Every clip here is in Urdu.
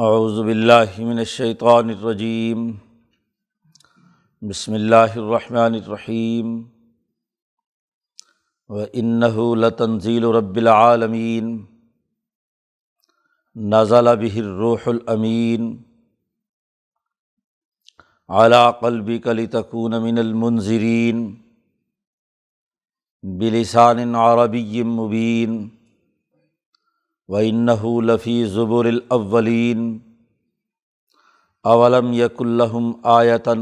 اعوذ باللہ من الشیطان الرجیم بسم اللہ الرحمن الرحیم وَإِنَّهُ لَتَنزِيلُ رَبِّ الْعَالَمِينَ نزل بِهِ الروح الأمین علی قلبک لتکون من المنذرین بلسان عربی مبین وَإِنَّهُ لَفِي زُبُرِ الْأَوَّلِينَ أَوَلَمْ يَكُنْ لَهُمْ آیَةً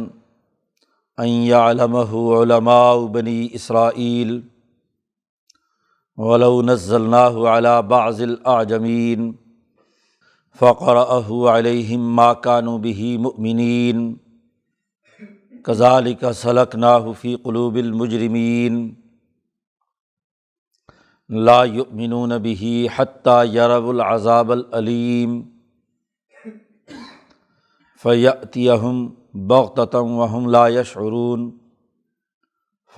أَنْ يَعْلَمَهُ عُلَمَاءُ بَنِي إِسْرَائِيلَ وَلَوْ نَزَّلْنَاهُ عَلَى بَعْضِ الْأَعْجَمِينَ فَقَرَأَهُ عَلَيْهِمْ مَا كَانُوا بِهِ مُؤْمِنِينَ كَذَلِكَ سَلَكْنَاهُ فِي قُلُوبِ الْمُجْرِمِينَ لا یؤمنون بہ حتی یروا العذاب الألیم فیأتیہم بغتۃ وہم لا یشعرون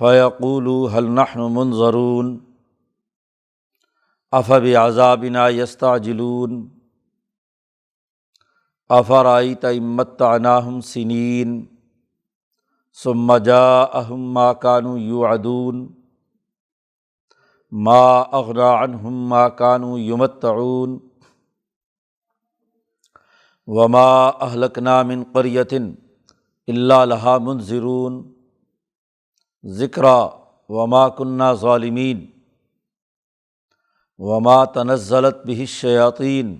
فیقولوا هل نحن منظرون افبعذابنا یستعجلون افرأیت ان متعناہم سنین ثم جاءہم ما كانوا یوعدون ما اغنی عنہم ما كانوا یمتعون وما اہلکنا من قریۃ الا لہا منذرون ذکریٰ وما کنا ظالمین وما تنزلت بہ الشیاطین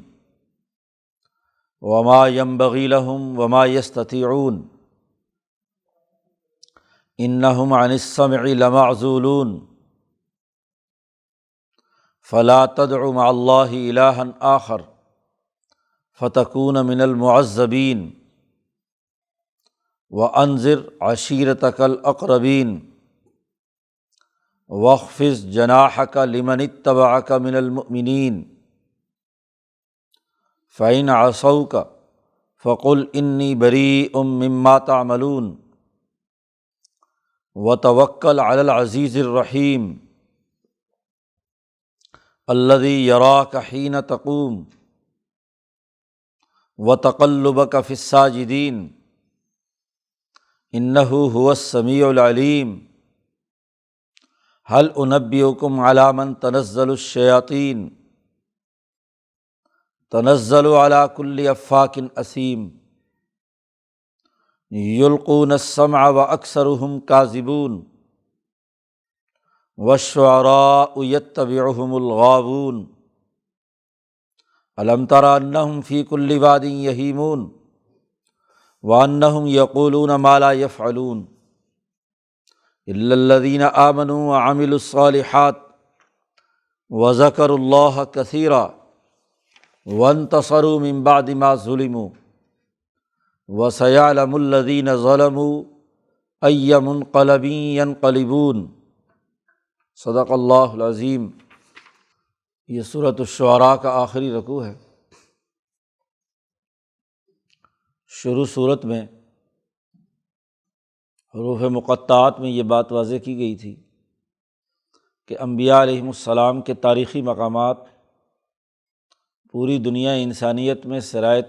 وما ینبغی لہم وما یستطیعون انہم عن السمع لمعزولون فلا تدع مع اللہ الہا آخر فتکون من المعذبین وانذر عشیرتک الاقربین واخفض جناحک لمن اتبعک من المؤمنین فإن عصوک فقل انی بریء مما تعملون وتوکل علی العزیز الرحیم الذی یراک حین تقوم وتقلبک فی الساجدین انہ هو السمیع العلیم هل انبئکم علی من تنزل الشیاطین تنزل علی کل افاک اثیم یلقون السمع واکثرهم کاذبون والشعراء یتبعهم الغاوون الم تر انہم فی کل واد یہیمون وانہم یقولون ما لا یفعلون الا الذین آمنوا وعملوا الصالحات وذکروا اللہ کثیرا وانتصروا من بعد ما ظلموا وسیعلم الذین ظلموا ای منقلب ینقلبون۔ صدق اللہ العظیم۔ یہ سورۃ الشعراء کا آخری رکوع ہے۔ شروع سورت میں حروف مقطعات میں یہ بات واضح کی گئی تھی کہ انبیاء علیہم السلام کے تاریخی مقامات پوری دنیا انسانیت میں سرایت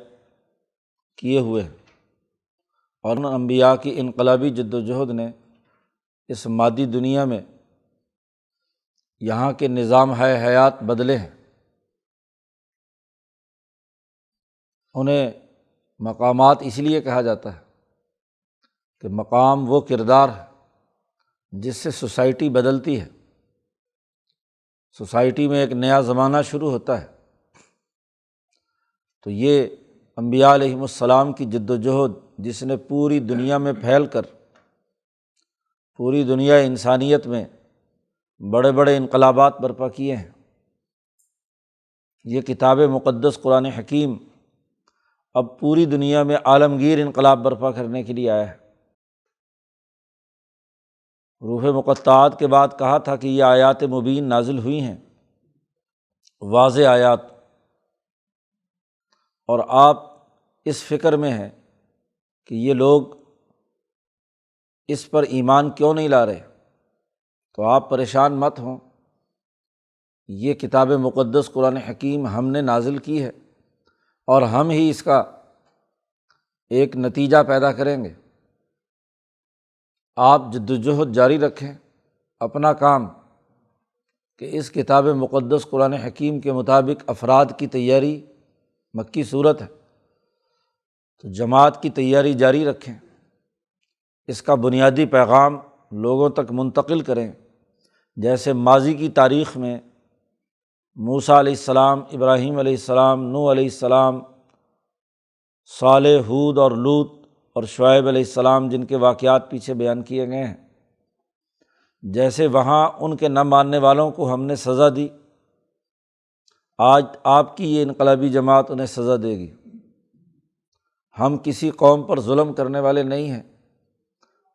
کیے ہوئے ہیں، اور ان انبیاء کی انقلابی جد و جہد نے اس مادی دنیا میں یہاں کے نظام حیات بدلے ہیں۔ انہیں مقامات اس لیے کہا جاتا ہے کہ مقام وہ کردار ہے جس سے سوسائٹی بدلتی ہے، سوسائٹی میں ایک نیا زمانہ شروع ہوتا ہے۔ تو یہ انبیاء علیہم السلام کی جد و جہد جس نے پوری دنیا میں پھیل کر پوری دنیا انسانیت میں بڑے بڑے انقلابات برپا کیے ہیں، یہ کتاب مقدس قرآن حکیم اب پوری دنیا میں عالمگیر انقلاب برپا کرنے کے لیے آیا ہے۔ حروف مقطعات کے بعد کہا تھا کہ یہ آیات مبین نازل ہوئی ہیں، واضح آیات، اور آپ اس فکر میں ہیں کہ یہ لوگ اس پر ایمان کیوں نہیں لا رہے، تو آپ پریشان مت ہوں، یہ کتاب مقدس قرآن حکیم ہم نے نازل کی ہے اور ہم ہی اس کا ایک نتیجہ پیدا کریں گے۔ آپ جد وجہد جاری رکھیں اپنا کام کہ اس کتاب مقدس قرآن حکیم کے مطابق افراد کی تیاری، مکی صورت ہے تو جماعت کی تیاری جاری رکھیں، اس کا بنیادی پیغام لوگوں تک منتقل کریں، جیسے ماضی کی تاریخ میں موسیٰ علیہ السلام، ابراہیم علیہ السلام، نوح علیہ السلام، صالح، ہود اور لوط اور شعیب علیہ السلام جن کے واقعات پیچھے بیان کیے گئے ہیں، جیسے وہاں ان کے نہ ماننے والوں کو ہم نے سزا دی، آج آپ کی یہ انقلابی جماعت انہیں سزا دے گی۔ ہم کسی قوم پر ظلم کرنے والے نہیں ہیں،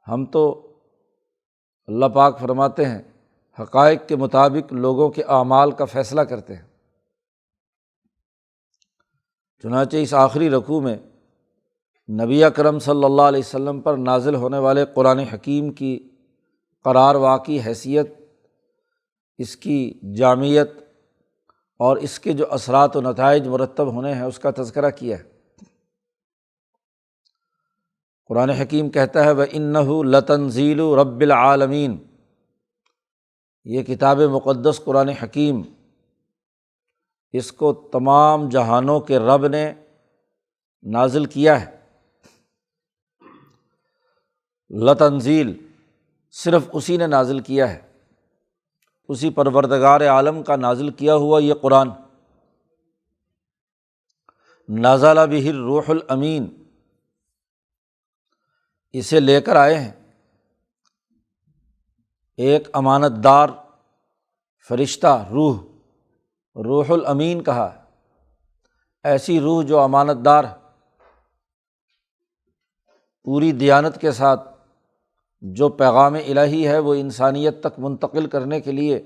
ہم تو اللہ پاک فرماتے ہیں حقائق کے مطابق لوگوں کے اعمال کا فیصلہ کرتے ہیں۔ چنانچہ اس آخری رکوع میں نبی اکرم صلی اللہ علیہ وسلم پر نازل ہونے والے قرآن حکیم کی قرار واقعی حیثیت، اس کی جامعیت اور اس کے جو اثرات و نتائج مرتب ہونے ہیں اس کا تذکرہ کیا ہے۔ قرآن حکیم کہتا ہے وَإِنَّهُ لَتَنزِيلُ رَبِّ الْعَالَمِينَ، یہ کتاب مقدس قرآن حکیم، اس کو تمام جہانوں کے رب نے نازل کیا ہے۔ لتنزیل، صرف اسی نے نازل کیا ہے، اسی پروردگار عالم کا نازل کیا ہوا یہ قرآن۔ نزل بہ الروح الامین، اسے لے کر آئے ہیں ایک امانت دار فرشتہ، روح الامین کہا ہے، ایسی روح جو امانت دار ہے، پوری دیانت کے ساتھ جو پیغام الہی ہے وہ انسانیت تک منتقل کرنے کے لیے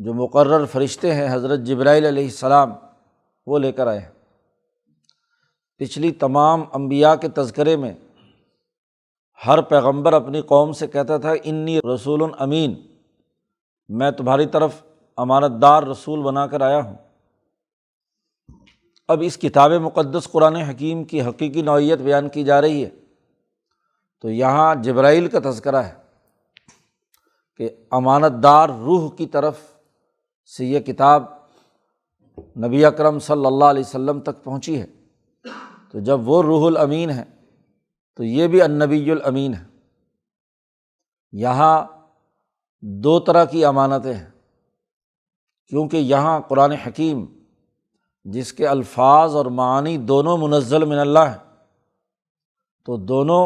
جو مقرر فرشتے ہیں حضرت جبرائیل علیہ السلام وہ لے کر آئے ہیں۔ پچھلی تمام انبیاء کے تذکرے میں ہر پیغمبر اپنی قوم سے کہتا تھا انی رسول امین، میں تمہاری طرف امانت دار رسول بنا کر آیا ہوں۔ اب اس کتاب مقدس قرآن حکیم کی حقیقی نوعیت بیان کی جا رہی ہے، تو یہاں جبرائیل کا تذکرہ ہے کہ امانت دار روح کی طرف سے یہ کتاب نبی اکرم صلی اللہ علیہ وسلم تک پہنچی ہے۔ تو جب وہ روح الامین ہے تو یہ بھی النبی الامین ہے۔ یہاں دو طرح کی امانتیں ہیں، کیونکہ یہاں قرآن حکیم جس کے الفاظ اور معانی دونوں منزل من اللہ ہیں، تو دونوں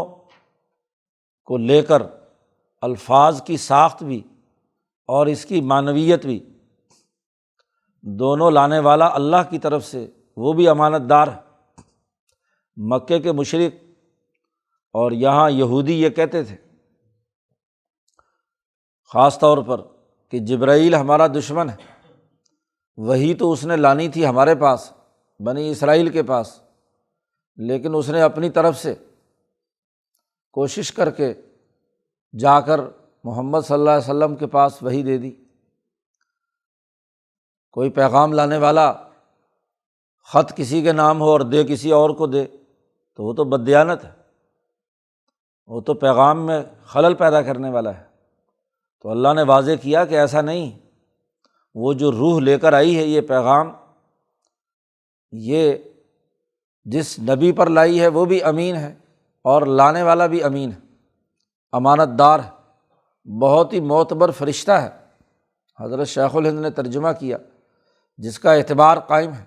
کو لے کر الفاظ کی ساخت بھی اور اس کی معنویت بھی دونوں لانے والا اللہ کی طرف سے وہ بھی امانت دار ہے۔ مکے کے مشرک اور یہاں یہودی یہ کہتے تھے خاص طور پر کہ جبرائیل ہمارا دشمن ہے، وہی تو اس نے لانی تھی ہمارے پاس، بنی اسرائیل کے پاس، لیکن اس نے اپنی طرف سے کوشش کر کے جا کر محمد صلی اللہ علیہ وسلم کے پاس وحی دے دی۔ کوئی پیغام لانے والا خط کسی کے نام ہو اور دے کسی اور کو دے تو وہ تو بددیانت ہے، وہ تو پیغام میں خلل پیدا کرنے والا ہے۔ تو اللہ نے واضح کیا کہ ایسا نہیں، وہ جو روح لے کر آئی ہے یہ پیغام، یہ جس نبی پر لائی ہے وہ بھی امین ہے اور لانے والا بھی امین ہے، امانت دار ہے، بہت ہی معتبر فرشتہ ہے۔ حضرت شیخ الہند نے ترجمہ کیا جس کا اعتبار قائم ہے،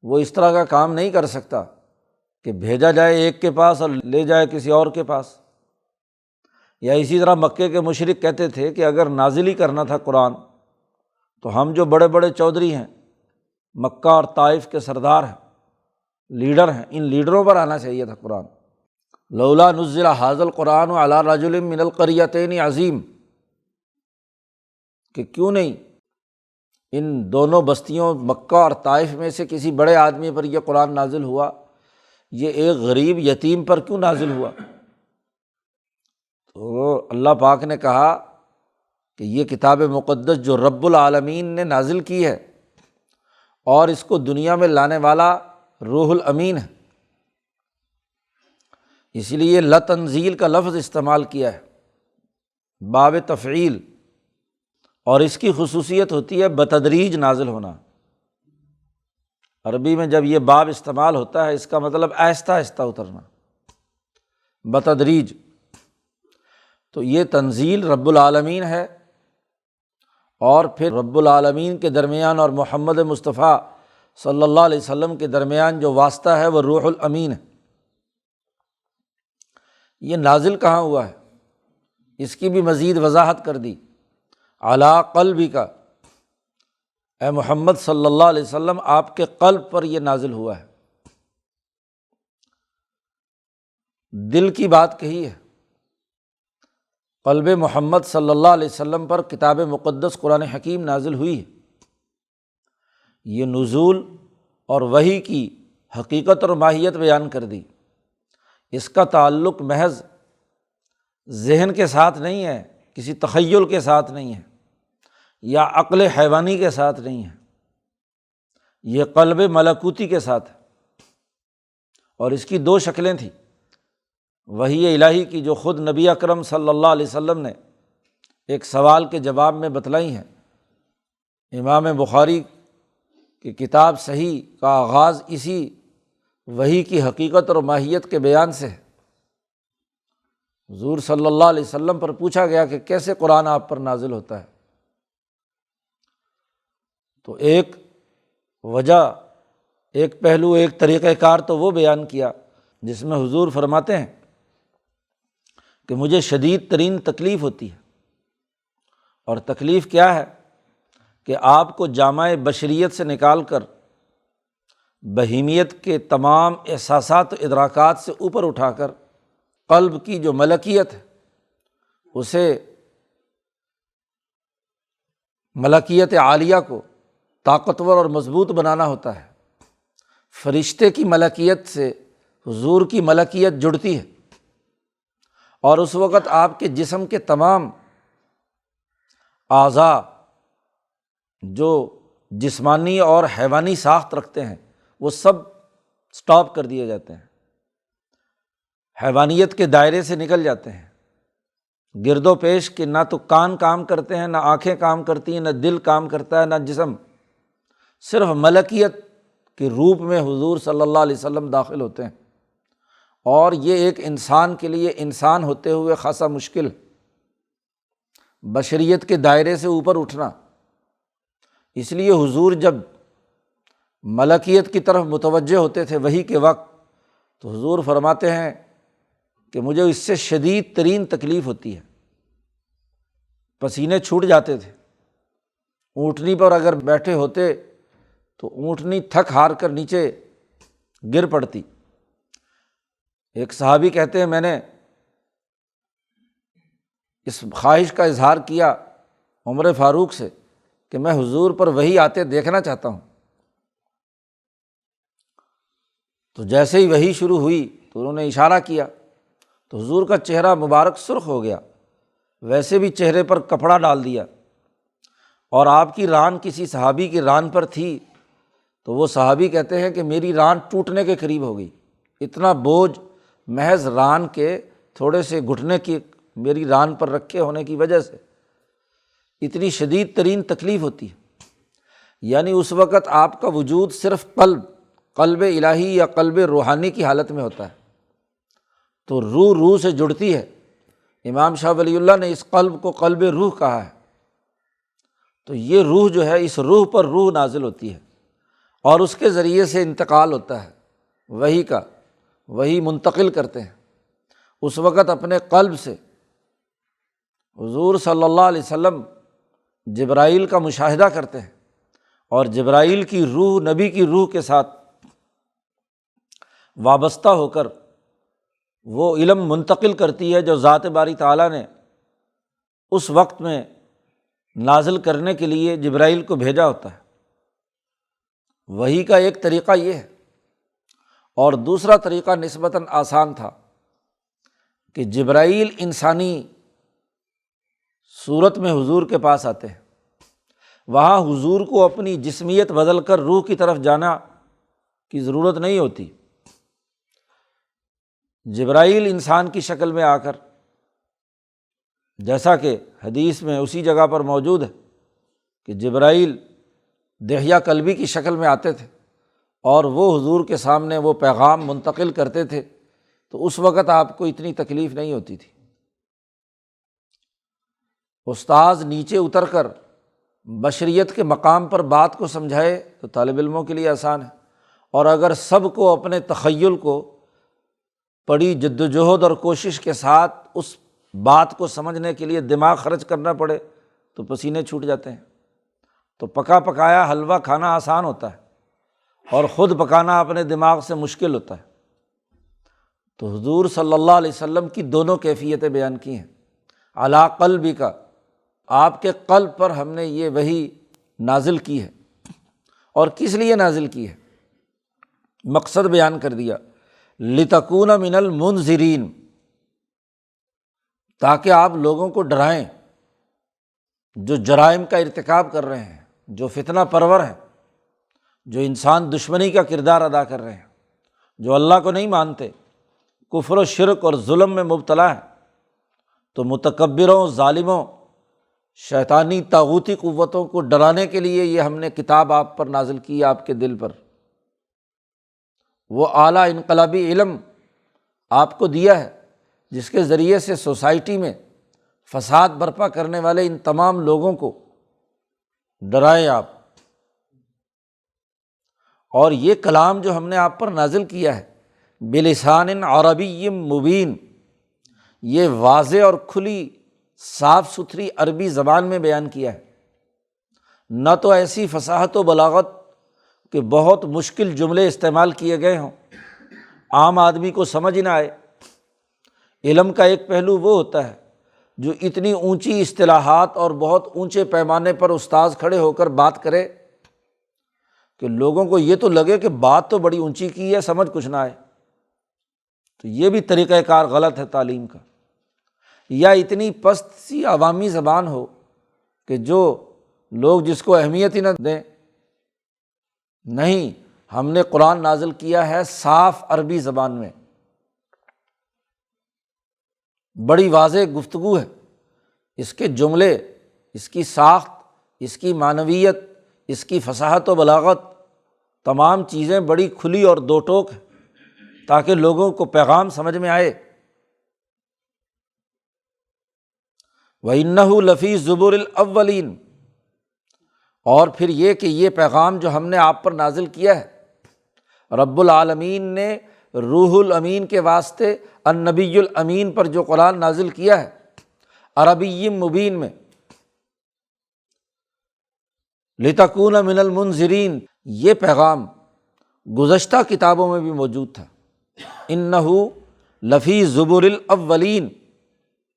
وہ اس طرح کا کام نہیں کر سکتا کہ بھیجا جائے ایک کے پاس اور لے جائے کسی اور کے پاس۔ یا اسی طرح مکے کے مشرک کہتے تھے کہ اگر نازل ہی کرنا تھا قرآن تو ہم جو بڑے بڑے چودھری ہیں، مکہ اور طائف کے سردار ہیں، لیڈر ہیں، ان لیڈروں پر آنا چاہیے تھا قرآن۔ لولا نزل ھذا القرآن علی رجل من القریتین عظیم، کہ کیوں نہیں ان دونوں بستیوں مکہ اور طائف میں سے کسی بڑے آدمی پر یہ قرآن نازل ہوا، یہ ایک غریب یتیم پر کیوں نازل ہوا؟ تو اللہ پاک نے کہا کہ یہ کتاب مقدس جو رب العالمین نے نازل کی ہے اور اس کو دنیا میں لانے والا روح الامین ہے، اس لیے لتنزیل کا لفظ استعمال کیا ہے باب تفعیل، اور اس کی خصوصیت ہوتی ہے بتدریج نازل ہونا۔ عربی میں جب یہ باب استعمال ہوتا ہے اس کا مطلب آہستہ آہستہ اترنا، بتدریج۔ تو یہ تنزیل رب العالمین ہے، اور پھر رب العالمین کے درمیان اور محمد مصطفیٰ صلی اللہ علیہ وسلم کے درمیان جو واسطہ ہے وہ روح الامین ہے۔ یہ نازل کہاں ہوا ہے اس کی بھی مزید وضاحت کر دی، علی قلبک، اے محمد صلی اللہ علیہ وسلم آپ کے قلب پر یہ نازل ہوا ہے۔ دل کی بات کہی ہے، قلب محمد صلی اللہ علیہ وسلم پر کتاب مقدس قرآن حکیم نازل ہوئی ہے۔ یہ نزول اور وحی کی حقیقت اور ماہیت بیان کر دی۔ اس کا تعلق محض ذہن کے ساتھ نہیں ہے، کسی تخیل کے ساتھ نہیں ہے، یا عقل حیوانی کے ساتھ نہیں ہے، یہ قلب ملکوتی کے ساتھ ہے۔ اور اس کی دو شکلیں تھیں، وحی الہی کی جو خود نبی اکرم صلی اللہ علیہ وسلم نے ایک سوال کے جواب میں بتلائی ہیں۔ امام بخاری کی کتاب صحیح کا آغاز اسی وحی کی حقیقت اور ماہیت کے بیان سے ہے۔ حضور صلی اللہ علیہ وسلم پر پوچھا گیا کہ کیسے قرآن آپ پر نازل ہوتا ہے، تو ایک وجہ، ایک پہلو، ایک طریقہ کار تو وہ بیان کیا جس میں حضور فرماتے ہیں کہ مجھے شدید ترین تکلیف ہوتی ہے، اور تکلیف کیا ہے کہ آپ کو جامع بشریت سے نکال کر بہیمیت کے تمام احساسات و ادراکات سے اوپر اٹھا کر قلب کی جو ملکیت ہے اسے، ملکیت عالیہ کو طاقتور اور مضبوط بنانا ہوتا ہے۔ فرشتے کی ملکیت سے حضور کی ملکیت جڑتی ہے، اور اس وقت آپ کے جسم کے تمام اعضاء جو جسمانی اور حیوانی ساخت رکھتے ہیں وہ سب سٹاپ کر دیے جاتے ہیں، حیوانیت کے دائرے سے نکل جاتے ہیں، گرد و پیش کے نہ تو کان کام کرتے ہیں، نہ آنکھیں کام کرتی ہیں، نہ دل کام کرتا ہے، نہ جسم، صرف ملکیت کے روپ میں حضور صلی اللہ علیہ وسلم داخل ہوتے ہیں۔ اور یہ ایک انسان کے لیے انسان ہوتے ہوئے خاصا مشکل، بشریت کے دائرے سے اوپر اٹھنا۔ اس لیے حضور جب ملکیت کی طرف متوجہ ہوتے تھے وحی کے وقت، تو حضور فرماتے ہیں کہ مجھے اس سے شدید ترین تکلیف ہوتی ہے، پسینے چھوٹ جاتے تھے۔ اونٹنی پر اگر بیٹھے ہوتے تو اونٹنی تھک ہار کر نیچے گر پڑتی۔ ایک صحابی کہتے ہیں میں نے اس خواہش کا اظہار کیا عمر فاروق سے کہ میں حضور پر وحی آتے دیکھنا چاہتا ہوں۔ تو جیسے ہی وحی شروع ہوئی تو انہوں نے اشارہ کیا تو حضور کا چہرہ مبارک سرخ ہو گیا، ویسے بھی چہرے پر کپڑا ڈال دیا، اور آپ کی ران کسی صحابی کی ران پر تھی تو وہ صحابی کہتے ہیں کہ میری ران ٹوٹنے کے قریب ہو گئی، اتنا بوجھ محض ران کے تھوڑے سے گھٹنے کی میری ران پر رکھے ہونے کی وجہ سے اتنی شدید ترین تکلیف ہوتی ہے۔ یعنی اس وقت آپ کا وجود صرف قلب الہی یا قلب روحانی کی حالت میں ہوتا ہے، تو روح سے جڑتی ہے۔ امام شاہ ولی اللہ نے اس قلب کو قلب روح کہا ہے۔ تو یہ روح جو ہے، اس روح پر روح نازل ہوتی ہے، اور اس کے ذریعے سے انتقال ہوتا ہے وحی کا، وحی منتقل کرتے ہیں۔ اس وقت اپنے قلب سے حضور صلی اللہ علیہ وسلم جبرائیل کا مشاہدہ کرتے ہیں، اور جبرائیل کی روح نبی کی روح کے ساتھ وابستہ ہو کر وہ علم منتقل کرتی ہے جو ذات باری تعالیٰ نے اس وقت میں نازل کرنے کے لیے جبرائیل کو بھیجا ہوتا ہے۔ وحی کا ایک طریقہ یہ ہے، اور دوسرا طریقہ نسبتاً آسان تھا کہ جبرائیل انسانی صورت میں حضور کے پاس آتے ہیں، وہاں حضور کو اپنی جسمیت بدل کر روح کی طرف جانا کی ضرورت نہیں ہوتی۔ جبرائیل انسان کی شکل میں آ کر، جیسا کہ حدیث میں اسی جگہ پر موجود ہے کہ جبرائیل دحیہ کلبی کی شکل میں آتے تھے اور وہ حضور کے سامنے وہ پیغام منتقل کرتے تھے، تو اس وقت آپ کو اتنی تکلیف نہیں ہوتی تھی۔ استاذ نیچے اتر کر بشریت کے مقام پر بات کو سمجھائے تو طالب علموں کے لیے آسان ہے، اور اگر سب کو اپنے تخیل کو بڑی جد و جہد اور کوشش کے ساتھ اس بات کو سمجھنے کے لیے دماغ خرچ کرنا پڑے تو پسینے چھوٹ جاتے ہیں۔ تو پکا پکایا حلوہ کھانا آسان ہوتا ہے اور خود پکانا اپنے دماغ سے مشکل ہوتا ہے۔ تو حضور صلی اللہ علیہ وسلم کی دونوں کیفیتیں بیان کی ہیں۔ علی قلبک، آپ کے قلب پر ہم نے یہ وحی نازل کی ہے، اور کس لیے نازل کی ہے؟ مقصد بیان کر دیا، لتکون من المنذرین، تاکہ آپ لوگوں کو ڈرائیں جو جرائم کا ارتکاب کر رہے ہیں، جو فتنہ پرور ہیں، جو انسان دشمنی کا کردار ادا کر رہے ہیں، جو اللہ کو نہیں مانتے، کفر و شرک اور ظلم میں مبتلا ہیں۔ تو متکبروں، ظالموں، شیطانی طاغوتی قوتوں کو ڈرانے کے لیے یہ ہم نے کتاب آپ پر نازل کی، آپ کے دل پر۔ وہ اعلیٰ انقلابی علم آپ کو دیا ہے جس کے ذریعے سے سوسائٹی میں فساد برپا کرنے والے ان تمام لوگوں کو ڈرائیں آپ۔ اور یہ کلام جو ہم نے آپ پر نازل کیا ہے بلسان عربی مبین، یہ واضح اور کھلی صاف ستھری عربی زبان میں بیان کیا ہے، نہ تو ایسی فصاحت و بلاغت کہ بہت مشکل جملے استعمال کیے گئے ہوں، عام آدمی کو سمجھ نہ آئے۔ علم کا ایک پہلو وہ ہوتا ہے جو اتنی اونچی اصطلاحات اور بہت اونچے پیمانے پر استاذ کھڑے ہو کر بات کرے کہ لوگوں کو یہ تو لگے کہ بات تو بڑی اونچی کی ہے، سمجھ کچھ نہ آئے۔ تو یہ بھی طریقہ کار غلط ہے تعلیم کا۔ یا اتنی پست سی عوامی زبان ہو کہ جو لوگ جس کو اہمیت ہی نہ دیں۔ نہیں، ہم نے قرآن نازل کیا ہے صاف عربی زبان میں، بڑی واضح گفتگو ہے، اس کے جملے، اس کی ساخت، اس کی معنویت، اس کی فصاحت و بلاغت، تمام چیزیں بڑی کھلی اور دو ٹوک ہیں تاکہ لوگوں کو پیغام سمجھ میں آئے۔ وَإِنَّهُ لَفِي زُبُرِ الْأَوَّلِينَ، اور پھر یہ کہ یہ پیغام جو ہم نے آپ پر نازل کیا ہے، رب العالمین نے روح الامین کے واسطے النبی الامین پر جو قرآن نازل کیا ہے عربی مبین میں، لتکون من المنذرین، یہ پیغام گزشتہ کتابوں میں بھی موجود تھا۔ انہ لفی زبر الاولین،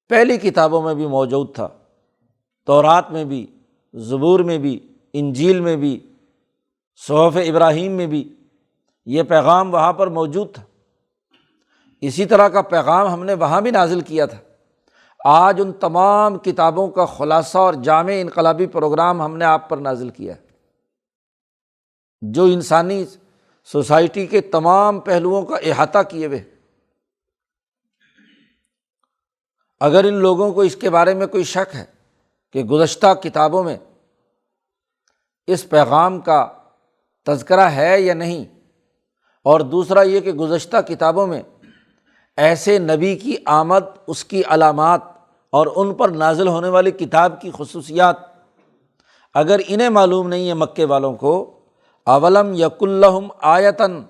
پہلی کتابوں میں بھی موجود تھا، تورات میں بھی، زبور میں بھی، انجیل میں بھی، صحف ابراہیم میں بھی یہ پیغام وہاں پر موجود تھا۔ اسی طرح کا پیغام ہم نے وہاں بھی نازل کیا تھا۔ آج ان تمام کتابوں کا خلاصہ اور جامع انقلابی پروگرام ہم نے آپ پر نازل کیا ہے، جو انسانی سوسائٹی کے تمام پہلوؤں کا احاطہ کیے ہوئے۔ اگر ان لوگوں کو اس کے بارے میں کوئی شک ہے کہ گزشتہ کتابوں میں اس پیغام کا تذکرہ ہے یا نہیں، اور دوسرا یہ کہ گزشتہ کتابوں میں ایسے نبی کی آمد، اس کی علامات اور ان پر نازل ہونے والی کتاب کی خصوصیات اگر انہیں معلوم نہیں ہے مکے والوں کو، اولم یکن لہم آیتن،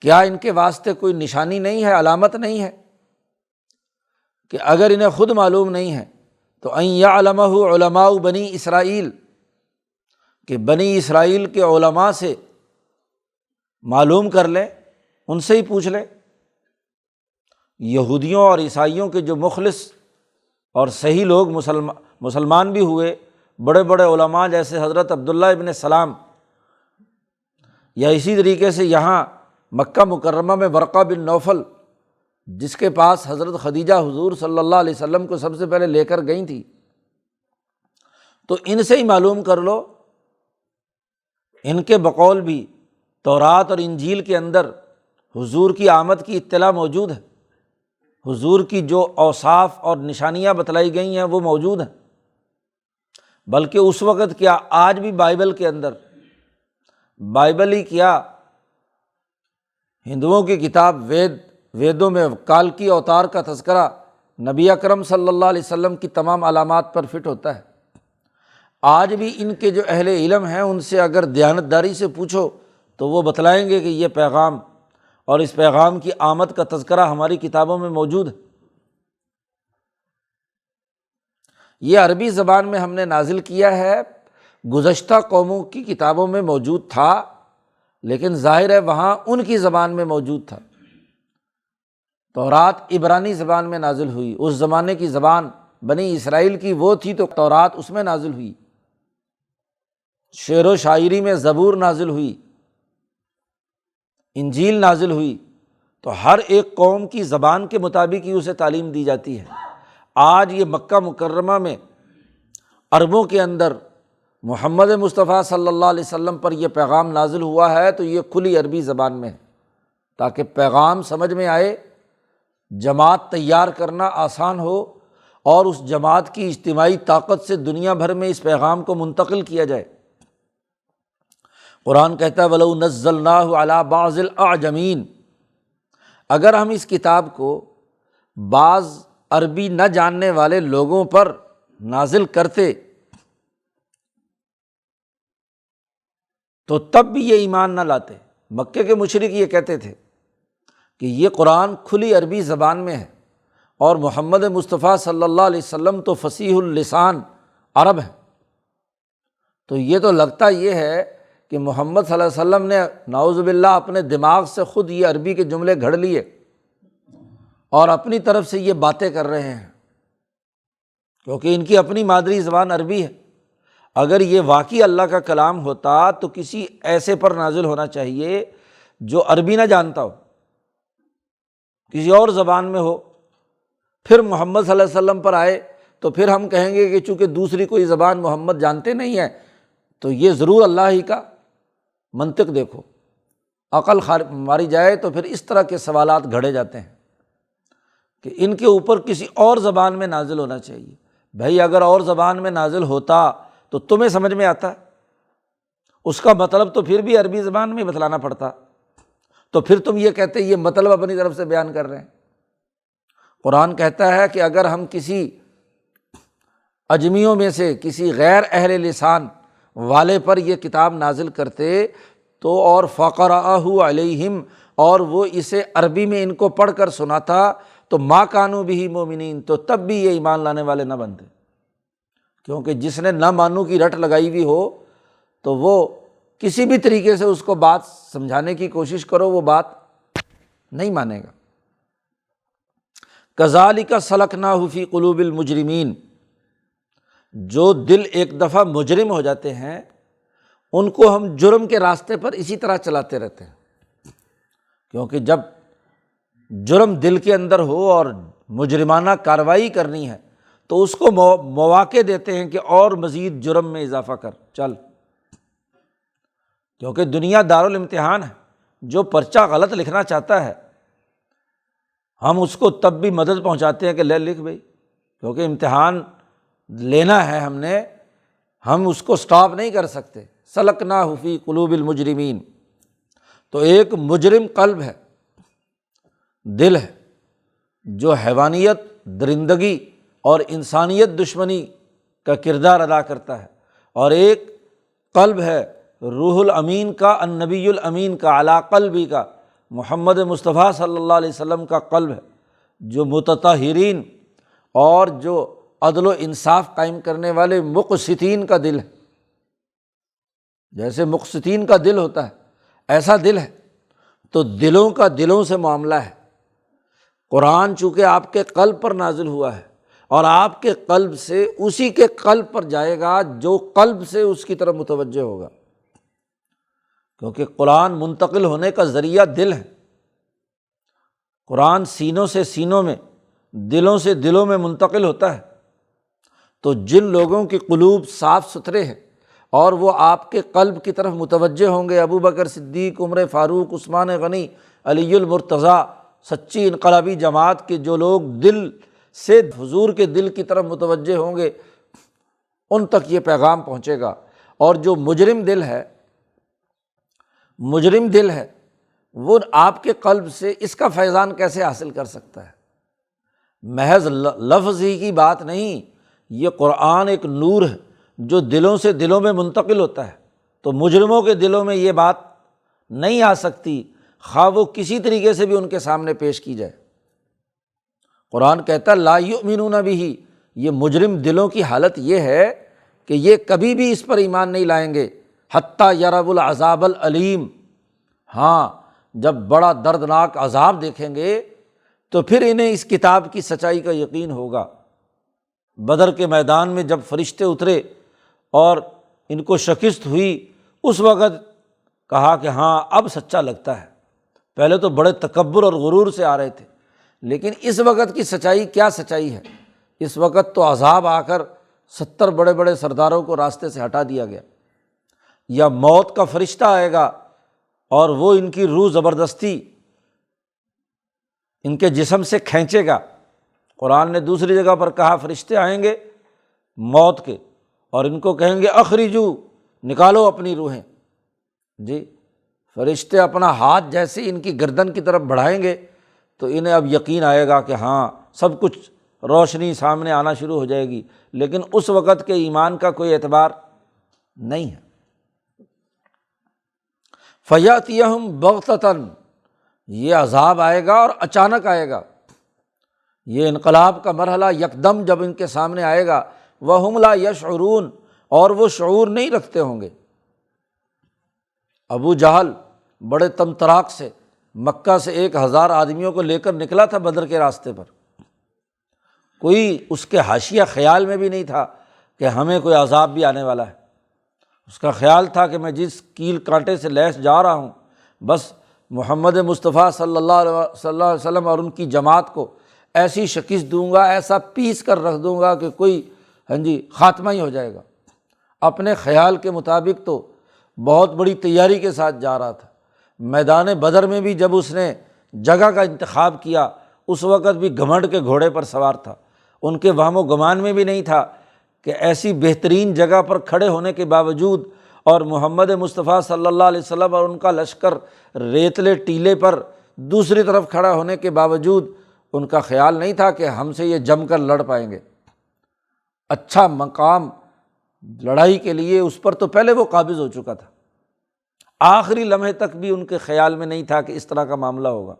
کیا ان کے واسطے کوئی نشانی نہیں ہے، علامت نہیں ہے؟ کہ اگر انہیں خود معلوم نہیں ہے تو ان یعلمہ علماء بنی اسرائیل، کہ بنی اسرائیل کے علماء سے معلوم کر لیں، ان سے ہی پوچھ لیں۔ یہودیوں اور عیسائیوں کے جو مخلص اور صحیح لوگ مسلمان بھی ہوئے، بڑے بڑے علماء جیسے حضرت عبداللہ ابن سلام، یا اسی طریقے سے یہاں مکہ مکرمہ میں ورقہ بن نوفل، جس کے پاس حضرت خدیجہ حضور صلی اللہ علیہ وسلم کو سب سے پہلے لے کر گئی تھی، تو ان سے ہی معلوم کر لو، ان کے بقول بھی تورات اور انجیل کے اندر حضور کی آمد کی اطلاع موجود ہے، حضور کی جو اوصاف اور نشانیاں بتلائی گئی ہیں وہ موجود ہیں۔ بلکہ اس وقت کیا، آج بھی بائبل کے اندر، بائبل ہی کیا، ہندوؤں کی کتاب ویدوں میں کالکی اوتار کا تذکرہ نبی اکرم صلی اللہ علیہ وسلم کی تمام علامات پر فٹ ہوتا ہے۔ آج بھی ان کے جو اہل علم ہیں ان سے اگر دیانتداری سے پوچھو تو وہ بتلائیں گے کہ یہ پیغام اور اس پیغام کی آمد کا تذکرہ ہماری کتابوں میں موجود ہے۔ یہ عربی زبان میں ہم نے نازل کیا ہے، گزشتہ قوموں کی کتابوں میں موجود تھا، لیکن ظاہر ہے وہاں ان کی زبان میں موجود تھا۔ تورات عبرانی زبان میں نازل ہوئی، اس زمانے کی زبان بنی اسرائیل کی وہ تھی تو تورات اس میں نازل ہوئی۔ شعر و شاعری میں زبور نازل ہوئی، انجیل نازل ہوئی، تو ہر ایک قوم کی زبان کے مطابق ہی اسے تعلیم دی جاتی ہے۔ آج یہ مکہ مکرمہ میں عربوں کے اندر محمد مصطفیٰ صلی اللہ علیہ وسلم پر یہ پیغام نازل ہوا ہے تو یہ کھلی عربی زبان میں ہے، تاکہ پیغام سمجھ میں آئے، جماعت تیار کرنا آسان ہو، اور اس جماعت کی اجتماعی طاقت سے دنیا بھر میں اس پیغام کو منتقل کیا جائے۔ قرآن کہتا ہے وَلَوْ نَزَّلْنَاهُ عَلَىٰ بَعْضِ الْأَعْجَمِينَ، اگر ہم اس کتاب کو بعض عربی نہ جاننے والے لوگوں پر نازل کرتے تو تب بھی یہ ایمان نہ لاتے۔ مکے کے مشرک یہ کہتے تھے کہ یہ قرآن کھلی عربی زبان میں ہے اور محمد مصطفیٰ صلی اللہ علیہ وسلم تو فصیح اللسان عرب ہیں، تو یہ تو لگتا یہ ہے کہ محمد صلی اللہ علیہ وسلم نے نعوذ باللہ اپنے دماغ سے خود یہ عربی کے جملے گھڑ لیے اور اپنی طرف سے یہ باتیں کر رہے ہیں، کیونکہ ان کی اپنی مادری زبان عربی ہے۔ اگر یہ واقعی اللہ کا کلام ہوتا تو کسی ایسے پر نازل ہونا چاہیے جو عربی نہ جانتا ہو، کسی اور زبان میں ہو، پھر محمد صلی اللہ علیہ وسلم پر آئے تو پھر ہم کہیں گے کہ چونکہ دوسری کوئی زبان محمد جانتے نہیں ہیں تو یہ ضرور اللہ ہی کا منطق دیکھو، عقل ماری جائے تو پھر اس طرح کے سوالات گھڑے جاتے ہیں کہ ان کے اوپر کسی اور زبان میں نازل ہونا چاہیے۔ بھائی اگر اور زبان میں نازل ہوتا تو تمہیں سمجھ میں آتا، اس کا مطلب تو پھر بھی عربی زبان میں بتلانا پڑتا، تو پھر تم یہ کہتے یہ مطلب اپنی طرف سے بیان کر رہے ہیں۔ قرآن کہتا ہے کہ اگر ہم کسی اجمیوں میں سے کسی غیر اہل لسان والے پر یہ کتاب نازل کرتے تو اور فقرأہ علیہم، اور وہ اسے عربی میں ان کو پڑھ کر سناتا تو ما کانوا بہ مؤمنین، تو تب بھی یہ ایمان لانے والے نہ بنتے، کیونکہ جس نے نہ مانو کی رٹ لگائی ہوئی ہو تو وہ کسی بھی طریقے سے اس کو بات سمجھانے کی کوشش کرو وہ بات نہیں مانے گا۔ کذالک سلکناہ فی قلوب المجرمین، جو دل ایک دفعہ مجرم ہو جاتے ہیں ان کو ہم جرم کے راستے پر اسی طرح چلاتے رہتے ہیں، کیونکہ جب جرم دل کے اندر ہو اور مجرمانہ کارروائی کرنی ہے تو اس کو مواقع دیتے ہیں کہ اور مزید جرم میں اضافہ کر چل، کیونکہ دنیا دارالامتحان ہے، جو پرچہ غلط لکھنا چاہتا ہے ہم اس کو تب بھی مدد پہنچاتے ہیں کہ لے لکھ بھائی، کیونکہ امتحان لینا ہے ہم نے، ہم اس کو سٹاپ نہیں کر سکتے۔ سلکناہ فی قلوب المجرمین، تو ایک مجرم قلب ہے، دل ہے، جو حیوانیت، درندگی اور انسانیت دشمنی کا کردار ادا کرتا ہے، اور ایک قلب ہے روح الامین کا، النبی الامین کا، علی قلبی کا، محمد مصطفیٰ صلی اللہ علیہ وسلم کا قلب ہے، جو متطہرین اور جو عدل و انصاف قائم کرنے والے مقسطین کا دل ہے۔ جیسے مقسطین کا دل ہوتا ہے ایسا دل ہے، تو دلوں کا دلوں سے معاملہ ہے۔ قرآن چونکہ آپ کے قلب پر نازل ہوا ہے اور آپ کے قلب سے اسی کے قلب پر جائے گا جو قلب سے اس کی طرف متوجہ ہوگا، کیونکہ قرآن منتقل ہونے کا ذریعہ دل ہے۔ قرآن سینوں سے سینوں میں، دلوں سے دلوں میں منتقل ہوتا ہے، تو جن لوگوں کی قلوب صاف ستھرے ہیں اور وہ آپ کے قلب کی طرف متوجہ ہوں گے، ابو بکر صدیق، عمر فاروق، عثمان غنی، علی المرتضیٰ، سچی انقلابی جماعت کے جو لوگ دل سے حضور کے دل کی طرف متوجہ ہوں گے، ان تک یہ پیغام پہنچے گا۔ اور جو مجرم دل ہے وہ آپ کے قلب سے اس کا فیضان کیسے حاصل کر سکتا ہے؟ محض لفظ ہی کی بات نہیں، یہ قرآن ایک نور ہے جو دلوں سے دلوں میں منتقل ہوتا ہے۔ تو مجرموں کے دلوں میں یہ بات نہیں آ سکتی، خواہ وہ کسی طریقے سے بھی ان کے سامنے پیش کی جائے۔ قرآن کہتا ہے لا یؤمنون بہ، یہ مجرم دلوں کی حالت یہ ہے کہ یہ کبھی بھی اس پر ایمان نہیں لائیں گے حتیٰ یروا العذاب العلیم، ہاں جب بڑا دردناک عذاب دیکھیں گے تو پھر انہیں اس کتاب کی سچائی کا یقین ہوگا۔ بدر کے میدان میں جب فرشتے اترے اور ان کو شکست ہوئی، اس وقت کہا کہ ہاں اب سچا لگتا ہے۔ پہلے تو بڑے تکبر اور غرور سے آ رہے تھے، لیکن اس وقت کی سچائی کیا سچائی ہے؟ اس وقت تو عذاب آ کر 70 بڑے بڑے سرداروں کو راستے سے ہٹا دیا گیا، یا موت کا فرشتہ آئے گا اور وہ ان کی روح زبردستی ان کے جسم سے کھینچے گا۔ قرآن نے دوسری جگہ پر کہا فرشتے آئیں گے موت کے اور ان کو کہیں گے اخرجو، نکالو اپنی روحیں۔ جی فرشتے اپنا ہاتھ جیسے ان کی گردن کی طرف بڑھائیں گے تو انہیں اب یقین آئے گا کہ ہاں سب کچھ روشنی سامنے آنا شروع ہو جائے گی، لیکن اس وقت کے ایمان کا کوئی اعتبار نہیں ہے۔ فَيَأْتِيَهُمْ بَغْتَةً، یہ عذاب آئے گا اور اچانک آئے گا۔ یہ انقلاب کا مرحلہ یکدم جب ان کے سامنے آئے گا، وَهُمْ لَا يَشْعُرُونَ، اور وہ شعور نہیں رکھتے ہوں گے۔ ابو جہل بڑے طمطراق سے مکہ سے 1000 آدمیوں کو لے کر نکلا تھا بدر کے راستے پر، کوئی اس کے حاشیہ خیال میں بھی نہیں تھا کہ ہمیں کوئی عذاب بھی آنے والا ہے۔ اس کا خیال تھا کہ میں جس کیل کانٹے سے لیس جا رہا ہوں، بس محمد مصطفیٰ صلی اللہ علیہ وسلم اور ان کی جماعت کو ایسی شکست دوں گا، ایسا پیس کر رکھ دوں گا کہ کوئی خاتمہ ہی ہو جائے گا۔ اپنے خیال کے مطابق تو بہت بڑی تیاری کے ساتھ جا رہا تھا۔ میدان بدر میں بھی جب اس نے جگہ کا انتخاب کیا، اس وقت بھی گھمنڈ کے گھوڑے پر سوار تھا۔ ان کے وہم و گمان میں بھی نہیں تھا کہ ایسی بہترین جگہ پر کھڑے ہونے کے باوجود اور محمد مصطفیٰ صلی اللہ علیہ وسلم اور ان کا لشکر ریتلے ٹیلے پر دوسری طرف کھڑا ہونے کے باوجود ان کا خیال نہیں تھا کہ ہم سے یہ جم کر لڑ پائیں گے۔ اچھا مقام لڑائی کے لیے اس پر تو پہلے وہ قابض ہو چکا تھا، آخری لمحے تک بھی ان کے خیال میں نہیں تھا کہ اس طرح کا معاملہ ہوگا۔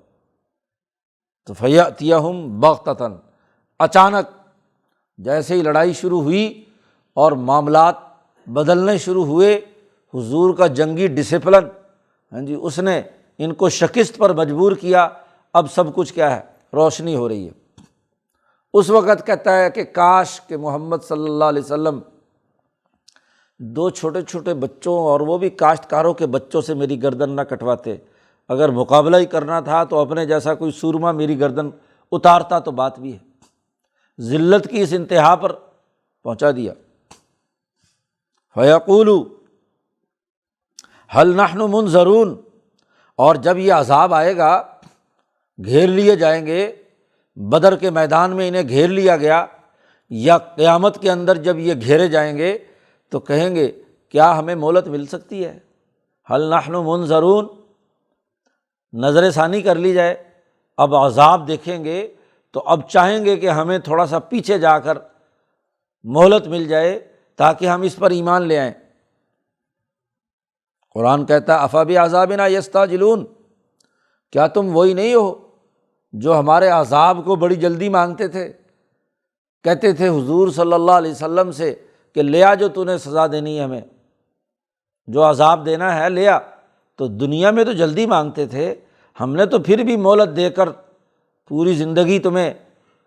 تو فَيَأْتِيَهُمْ بَغْتَةً، اچانک جیسے ہی لڑائی شروع ہوئی اور معاملات بدلنے شروع ہوئے، حضور کا جنگی ڈسپلن اس نے ان کو شکست پر مجبور کیا۔ اب سب کچھ کیا ہے؟ روشنی ہو رہی ہے۔ اس وقت کہتا ہے کہ کاش کہ محمد صلی اللہ علیہ وسلم 2 چھوٹے چھوٹے بچوں، اور وہ بھی کاشتکاروں کے بچوں سے میری گردن نہ کٹواتے۔ اگر مقابلہ ہی کرنا تھا تو اپنے جیسا کوئی سورما میری گردن اتارتا تو بات بھی ہے۔ ذلت کی اس انتہا پر پہنچا دیا۔ فَيَقُولُ هَلْ نَحْنُ مُنظَرُونَ، اور جب یہ عذاب آئے گا، گھیر لیے جائیں گے، بدر کے میدان میں انہیں گھیر لیا گیا، یا قیامت کے اندر جب یہ گھیرے جائیں گے تو کہیں گے کیا ہمیں مہلت مل سکتی ہے؟ هَلْ نَحْنُ مُنظَرُونَ، نظر ثانی کر لی جائے۔ اب عذاب دیکھیں گے تو اب چاہیں گے کہ ہمیں تھوڑا سا پیچھے جا کر مہلت مل جائے تاکہ ہم اس پر ایمان لے آئیں۔ قرآن کہتا ہے أَفَبِعَذَابِنَا يَسْتَعْجِلُونَ، کیا تم وہی نہیں ہو جو ہمارے عذاب کو بڑی جلدی مانگتے تھے؟ کہتے تھے حضور صلی اللہ علیہ وسلم سے کہ لے آ، جو تو نے سزا دینی ہے ہمیں، جو عذاب دینا ہے لے آ۔ تو دنیا میں تو جلدی مانگتے تھے، ہم نے تو پھر بھی مہلت دے کر پوری زندگی تمہیں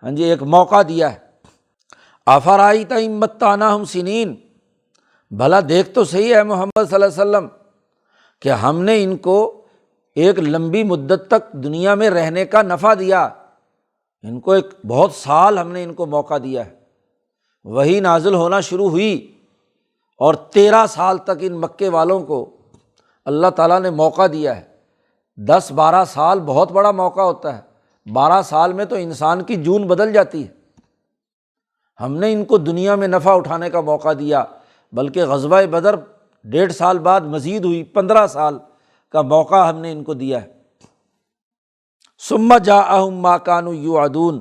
ایک موقع دیا ہے۔ أَفَرَأَيْتَ إِن مَّتَّعْنَاهُمْ سِنِينَ، بھلا دیکھ تو صحیح ہے محمد صلی اللہ علیہ وسلم کہ ہم نے ان کو ایک لمبی مدت تک دنیا میں رہنے کا نفع دیا، ان کو ایک بہت سال ہم نے ان کو موقع دیا ہے، وحی نازل ہونا شروع ہوئی اور 13 سال تک ان مکے والوں کو اللہ تعالیٰ نے موقع دیا ہے۔ 10-12 سال بہت بڑا موقع ہوتا ہے، 12 سال میں تو انسان کی جون بدل جاتی ہے۔ ہم نے ان کو دنیا میں نفع اٹھانے کا موقع دیا، بلکہ غزوہ بدر 1.5 سال بعد مزید ہوئی، 15 سال کا موقع ہم نے ان کو دیا ہے۔ ثم جاءہم ما کانوا یوعدون،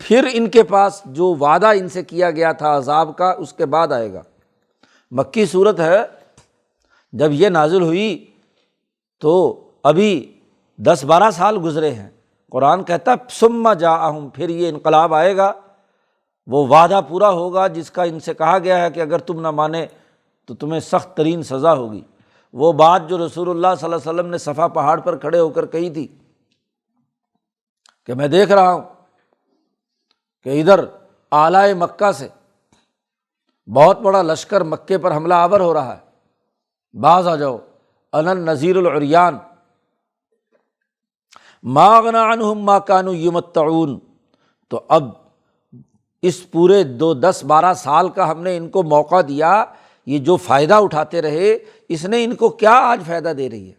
پھر ان کے پاس جو وعدہ ان سے کیا گیا تھا عذاب کا، اس کے بعد آئے گا۔ مکی صورت ہے، جب یہ نازل ہوئی تو ابھی 10-12 سال گزرے ہیں۔ قرآن کہتا ہے ثم جاءہم، پھر یہ انقلاب آئے گا، وہ وعدہ پورا ہوگا جس کا ان سے کہا گیا ہے کہ اگر تم نہ مانے تو تمہیں سخت ترین سزا ہوگی۔ وہ بات جو رسول اللہ صلی اللہ علیہ وسلم نے صفا پہاڑ پر کھڑے ہو کر کہی تھی کہ میں دیکھ رہا ہوں کہ ادھر اعلیٰ مکہ سے بہت بڑا لشکر مکے پر حملہ آور ہو رہا ہے، باز آ جاؤ، انا النذیر العریان ما اغنی عنہم ما کانوا یمتعون۔ تو اب اس پورے 10-12 سال کا ہم نے ان کو موقع دیا، یہ جو فائدہ اٹھاتے رہے، اس نے ان کو کیا آج فائدہ دے رہی ہے؟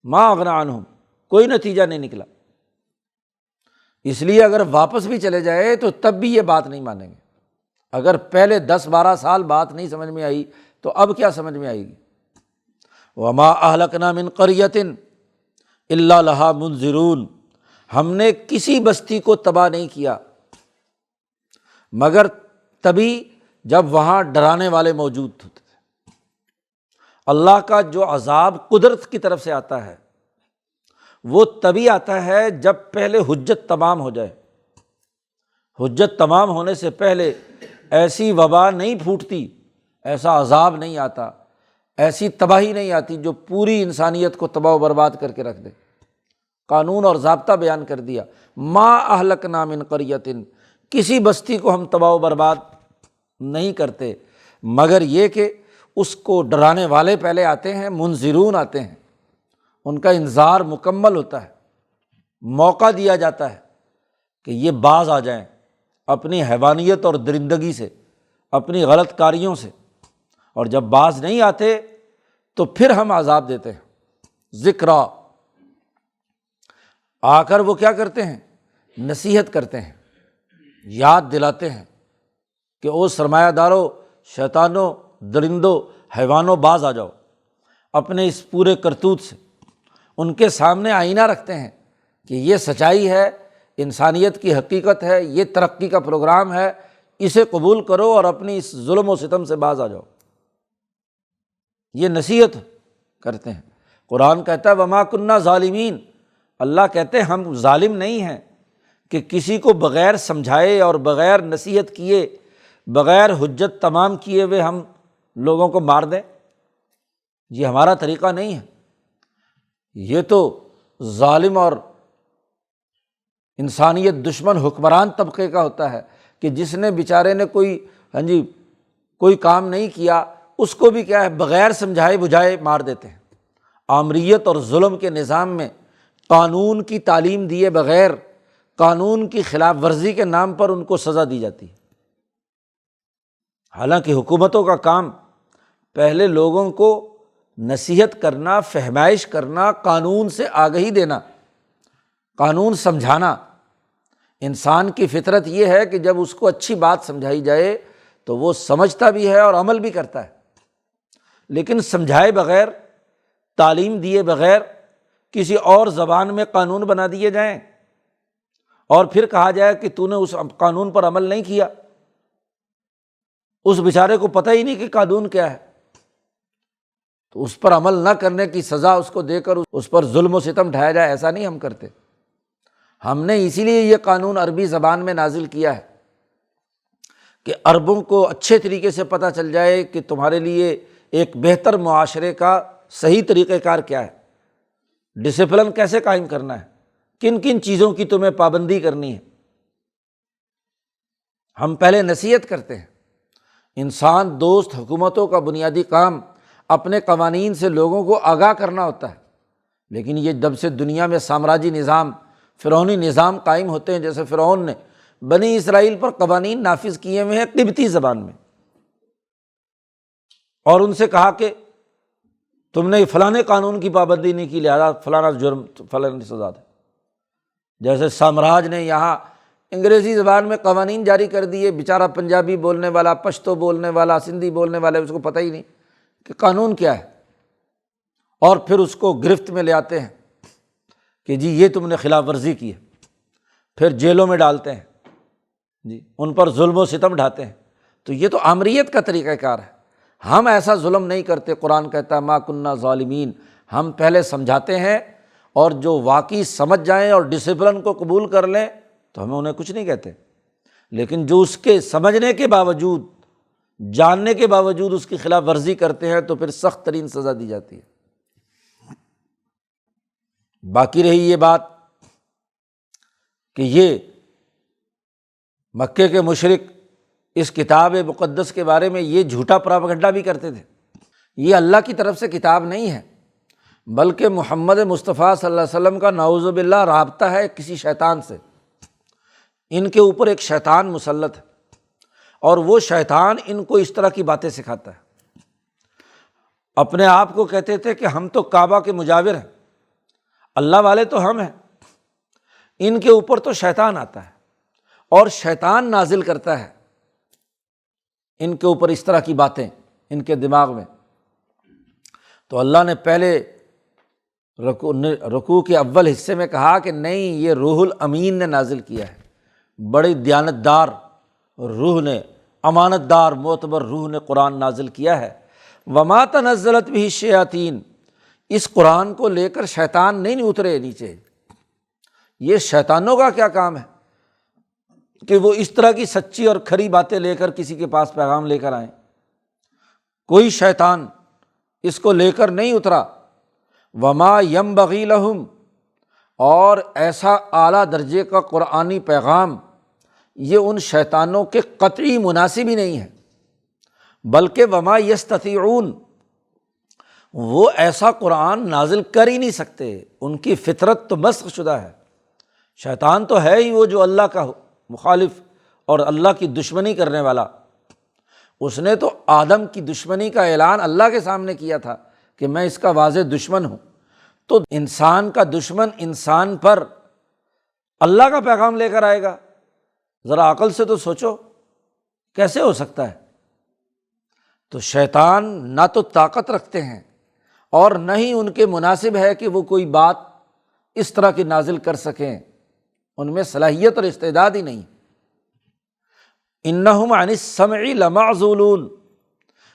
ما اغنی عنہم، کوئی نتیجہ نہیں نکلا۔ اس لیے اگر واپس بھی چلے جائے تو تب بھی یہ بات نہیں مانیں گے۔ اگر پہلے 10-12 سال بات نہیں سمجھ میں آئی تو اب کیا سمجھ میں آئے گی؟ وما اہلکنا من قریۃ الا لہا منذرون، ہم نے کسی بستی کو تباہ نہیں کیا مگر تبھی جب وہاں ڈرانے والے موجود ہوتے تھے۔ اللہ کا جو عذاب قدرت کی طرف سے آتا ہے وہ تبھی آتا ہے جب پہلے حجت تمام ہو جائے۔ حجت تمام ہونے سے پہلے ایسی وبا نہیں پھوٹتی، ایسا عذاب نہیں آتا، ایسی تباہی نہیں آتی جو پوری انسانیت کو تباہ و برباد کر کے رکھ دے۔ قانون اور ضابطہ بیان کر دیا، ما اہلکنا من قریۃ، کسی بستی کو ہم تباہ و برباد نہیں کرتے مگر یہ کہ اس کو ڈرانے والے پہلے آتے ہیں، منذرون آتے ہیں، ان کا انذار مکمل ہوتا ہے، موقع دیا جاتا ہے کہ یہ باز آ جائیں اپنی حیوانیت اور درندگی سے، اپنی غلط کاریوں سے، اور جب باز نہیں آتے تو پھر ہم عذاب دیتے ہیں۔ ذکرا، آ کر وہ کیا کرتے ہیں؟ نصیحت کرتے ہیں، یاد دلاتے ہیں کہ او سرمایہ داروں، شیطانوں، درندوں، حیوانوں، باز آ جاؤ۔ اپنے اس پورے کرتوت سے ان کے سامنے آئینہ رکھتے ہیں کہ یہ سچائی ہے، انسانیت کی حقیقت ہے، یہ ترقی کا پروگرام ہے، اسے قبول کرو اور اپنی اس ظلم و ستم سے باز آ جاؤ۔ یہ نصیحت کرتے ہیں۔ قرآن کہتا ہے وما کننا ظالمین، اللہ کہتے ہیں ہم ظالم نہیں ہیں کہ کسی کو بغیر سمجھائے اور بغیر نصیحت کیے، بغیر حجت تمام کیے ہوئے ہم لوگوں کو مار دیں، یہ ہمارا طریقہ نہیں ہے۔ یہ تو ظالم اور انسانیت دشمن حکمران طبقے کا ہوتا ہے کہ جس نے بیچارے نے کوئی کام نہیں کیا، اس کو بھی کیا ہے بغیر سمجھائے بجھائے مار دیتے ہیں۔ آمریت اور ظلم کے نظام میں قانون کی تعلیم دیے بغیر قانون کی خلاف ورزی کے نام پر ان کو سزا دی جاتی ہے۔ حالانکہ حکومتوں کا کام پہلے لوگوں کو نصیحت کرنا، فہمائش کرنا، قانون سے آگہی دینا، قانون سمجھانا۔ انسان کی فطرت یہ ہے کہ جب اس کو اچھی بات سمجھائی جائے تو وہ سمجھتا بھی ہے اور عمل بھی کرتا ہے، لیکن سمجھائے بغیر، تعلیم دیے بغیر کسی اور زبان میں قانون بنا دیے جائیں اور پھر کہا جائے کہ تو نے اس قانون پر عمل نہیں کیا، اس بیچارے کو پتہ ہی نہیں کہ قانون کیا ہے، تو اس پر عمل نہ کرنے کی سزا اس کو دے کر اس پر ظلم و ستم ڈھایا جائے، ایسا نہیں ہم کرتے۔ ہم نے اسی لیے یہ قانون عربی زبان میں نازل کیا ہے کہ عربوں کو اچھے طریقے سے پتہ چل جائے کہ تمہارے لیے ایک بہتر معاشرے کا صحیح طریقہ کار کیا ہے، ڈسپلن کیسے قائم کرنا ہے، کن کن چیزوں کی تمہیں پابندی کرنی ہے۔ ہم پہلے نصیحت کرتے ہیں۔ انسان دوست حکومتوں کا بنیادی کام اپنے قوانین سے لوگوں کو آگاہ کرنا ہوتا ہے، لیکن یہ جب سے دنیا میں سامراجی نظام، فرعونی نظام قائم ہوتے ہیں، جیسے فرعون نے بنی اسرائیل پر قوانین نافذ کیے ہوئے ہیں قبطی زبان میں، اور ان سے کہا کہ تم نے فلاں قانون کی پابندی نہیں کی، لہذا فلانا جرم فلاں سزا دے۔ جیسے سامراج نے یہاں انگریزی زبان میں قوانین جاری کر دیے، بیچارہ پنجابی بولنے والا، پشتو بولنے والا، سندھی بولنے والے، اس کو پتہ ہی نہیں کہ قانون کیا ہے، اور پھر اس کو گرفت میں لے آتے ہیں کہ جی یہ تم نے خلاف ورزی کی ہے، پھر جیلوں میں ڈالتے ہیں، جی ان پر ظلم و ستم ڈھاتے ہیں۔ تو یہ تو آمریت کا طریقہ کار ہے۔ ہم ایسا ظلم نہیں کرتے، قرآن کہتا ہے ما کننا ظالمین، ہم پہلے سمجھاتے ہیں، اور جو واقعی سمجھ جائیں اور ڈسپلن کو قبول کر لیں تو ہمیں انہیں کچھ نہیں کہتے، لیکن جو اس کے سمجھنے کے باوجود، جاننے کے باوجود اس کی خلاف ورزی کرتے ہیں تو پھر سخت ترین سزا دی جاتی ہے۔ باقی رہی یہ بات کہ یہ مکے کے مشرک اس کتاب مقدس کے بارے میں یہ جھوٹا پراپیگنڈا بھی کرتے تھے، یہ اللہ کی طرف سے کتاب نہیں ہے، بلکہ محمد مصطفیٰ صلی اللہ علیہ وسلم کا نعوذ باللہ رابطہ ہے کسی شیطان سے۔ ان کے اوپر ایک شیطان مسلط ہے، اور وہ شیطان ان کو اس طرح کی باتیں سکھاتا ہے۔ اپنے آپ کو کہتے تھے کہ ہم تو کعبہ کے مجاور ہیں، اللہ والے تو ہم ہیں، ان کے اوپر تو شیطان آتا ہے اور شیطان نازل کرتا ہے ان کے اوپر اس طرح کی باتیں ان کے دماغ میں۔ تو اللہ نے پہلے رکوع کے اول حصے میں کہا کہ نہیں، یہ روح الامین نے نازل کیا ہے، بڑی دیانتدار روح نے، امانت دار معتبر روح نے قرآن نازل کیا ہے۔ وما تنزلت بہ الشیاطین، اس قرآن کو لے کر شیطان نہیں اترے نیچے۔ یہ شیطانوں کا کیا کام ہے کہ وہ اس طرح کی سچی اور کھری باتیں لے کر کسی کے پاس پیغام لے کر آئیں؟ کوئی شیطان اس کو لے کر نہیں اترا۔ وما ینبغی لہم، اور ایسا اعلیٰ درجے کا قرآنی پیغام یہ ان شیطانوں کے قطعی مناسب ہی نہیں ہے، بلکہ وما یستطیعون، وہ ایسا قرآن نازل کر ہی نہیں سکتے، ان کی فطرت تو مسخ شدہ ہے۔ شیطان تو ہے ہی وہ جو اللہ کا مخالف اور اللہ کی دشمنی کرنے والا، اس نے تو آدم کی دشمنی کا اعلان اللہ کے سامنے کیا تھا کہ میں اس کا واضح دشمن ہوں۔ تو انسان کا دشمن انسان پر اللہ کا پیغام لے کر آئے گا؟ ذرا عقل سے تو سوچو، کیسے ہو سکتا ہے؟ تو شیطان نہ تو طاقت رکھتے ہیں اور نہ ہی ان کے مناسب ہے کہ وہ کوئی بات اس طرح کی نازل کر سکیں، ان میں صلاحیت اور استعداد ہی نہیں۔ انہم عن السمع لمعزولون،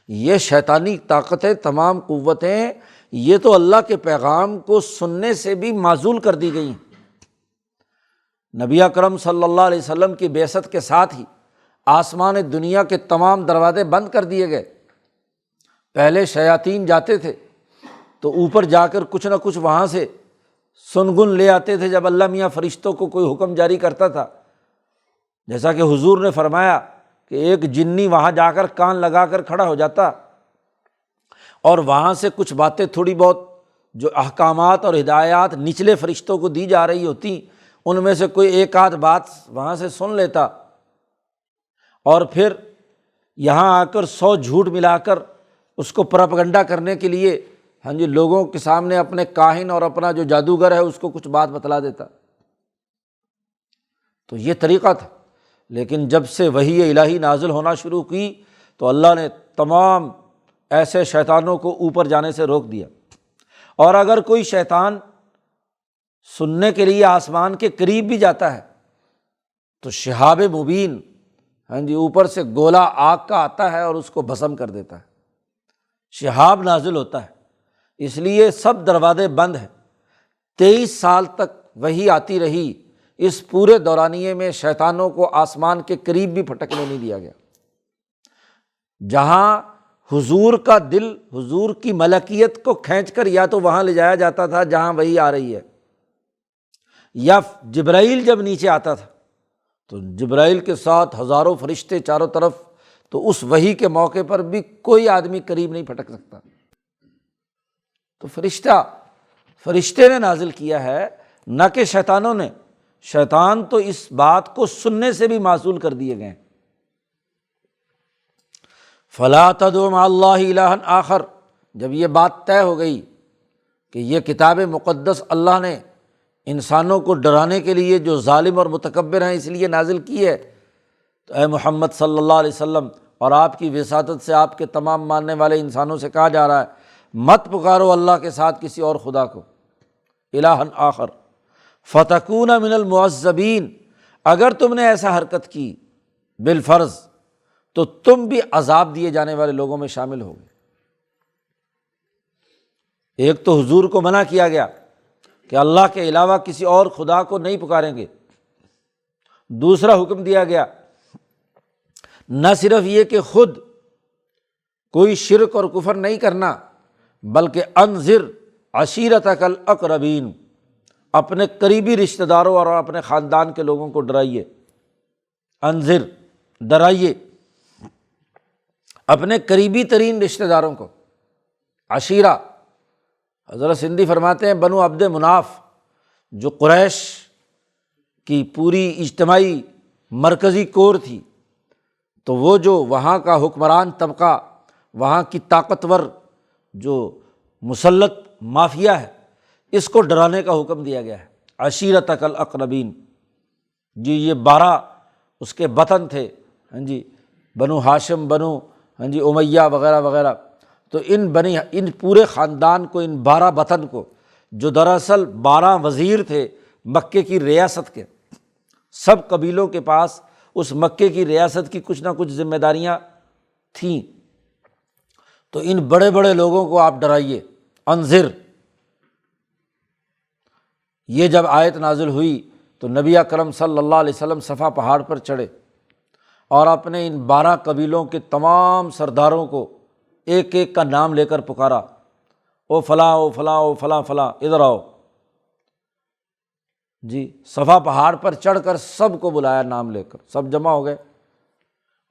یہ شیطانی طاقتیں، تمام قوتیں، یہ تو اللہ کے پیغام کو سننے سے بھی معزول کر دی گئی ہیں۔ نبی اکرم صلی اللہ علیہ وسلم کی بعثت کے ساتھ ہی آسمان دنیا کے تمام دروازے بند کر دیے گئے۔ پہلے شیاطین جاتے تھے تو اوپر جا کر کچھ نہ کچھ وہاں سے سنگن لے آتے تھے جب اللہ میاں فرشتوں کو کوئی حکم جاری کرتا تھا، جیسا کہ حضور نے فرمایا کہ ایک جنی وہاں جا کر کان لگا کر کھڑا ہو جاتا اور وہاں سے کچھ باتیں تھوڑی بہت جو احکامات اور ہدایات نچلے فرشتوں کو دی جا رہی ہوتی، ان میں سے کوئی ایک آدھ بات وہاں سے سن لیتا، اور پھر یہاں آ کر 100 جھوٹ ملا کر اس کو پروپیگنڈا کرنے کے لیے لوگوں کے سامنے اپنے کاہن اور اپنا جو جادوگر ہے اس کو کچھ بات بتلا دیتا۔ تو یہ طریقہ تھا، لیکن جب سے وحی الہی نازل ہونا شروع کی تو اللہ نے تمام ایسے شیطانوں کو اوپر جانے سے روک دیا۔ اور اگر کوئی شیطان سننے کے لیے آسمان کے قریب بھی جاتا ہے تو شہاب مبین اوپر سے گولا آگ کا آتا ہے اور اس کو بھسم کر دیتا ہے، شہاب نازل ہوتا ہے۔ اس لیے سب دروازے بند ہیں۔ 23 سال تک وحی آتی رہی، اس پورے دورانیے میں شیطانوں کو آسمان کے قریب بھی پھٹکنے نہیں دیا گیا۔ جہاں حضور کا دل حضور کی ملکیت کو کھینچ کر یا تو وہاں لے جایا جاتا تھا جہاں وحی آ رہی ہے، یا جبرائیل جب نیچے آتا تھا تو جبرائیل کے ساتھ ہزاروں فرشتے چاروں طرف، تو اس وحی کے موقع پر بھی کوئی آدمی قریب نہیں پھٹک سکتا۔ تو فرشتے نے نازل کیا ہے، نہ کہ شیطانوں نے۔ شیطان تو اس بات کو سننے سے بھی معزول کر دیے گئے۔ فلا تدع مع اللہ الہا آخر، جب یہ بات طے ہو گئی کہ یہ کتاب مقدس اللہ نے انسانوں کو ڈرانے کے لیے جو ظالم اور متکبر ہیں اس لیے نازل کی ہے، تو اے محمد صلی اللہ علیہ وسلم اور آپ کی وساطت سے آپ کے تمام ماننے والے انسانوں سے کہا جا رہا ہے، مت پکارو اللہ کے ساتھ کسی اور خدا کو، الہا آخر، فتکون من المعذبین، اگر تم نے ایسا حرکت کی بالفرض تو تم بھی عذاب دیے جانے والے لوگوں میں شامل ہوگے۔ ایک تو حضور کو منع کیا گیا کہ اللہ کے علاوہ کسی اور خدا کو نہیں پکاریں گے، دوسرا حکم دیا گیا نہ صرف یہ کہ خود کوئی شرک اور کفر نہیں کرنا، بلکہ انذر عشیرتک الاقربین، اپنے قریبی رشتہ داروں اور اپنے خاندان کے لوگوں کو ڈرائیے، انذر ڈرائیے اپنے قریبی ترین رشتہ داروں کو۔ عشیرہ حضرت سندھی فرماتے ہیں بنو عبد مناف جو قریش کی پوری اجتماعی مرکزی کور تھی، تو وہ جو وہاں کا حکمران طبقہ، وہاں کی طاقتور جو مسلط مافیا ہے، اس کو ڈرانے کا حکم دیا گیا ہے۔ عشیرتک الاقربین، جی یہ 12 اس کے بطن تھے، ہاں جی، بنو ہاشم، بنو امیہ وغیرہ وغیرہ، تو ان پورے خاندان کو، ان 12 بطن کو، جو دراصل 12 وزیر تھے مکے کی ریاست کے، سب قبیلوں کے پاس اس مکے کی ریاست کی کچھ نہ کچھ ذمہ داریاں تھیں، تو ان بڑے بڑے لوگوں کو آپ ڈرائیے، انذر۔ یہ جب آیت نازل ہوئی تو نبی اکرم صلی اللہ علیہ وسلم صفا پہاڑ پر چڑھے اور اپنے ان 12 قبیلوں کے تمام سرداروں کو ایک ایک کا نام لے کر پکارا، او فلاں او فلاں او فلاں فلاں، ادھر آؤ جی۔ صفا پہاڑ پر چڑھ کر سب کو بلایا نام لے کر، سب جمع ہو گئے،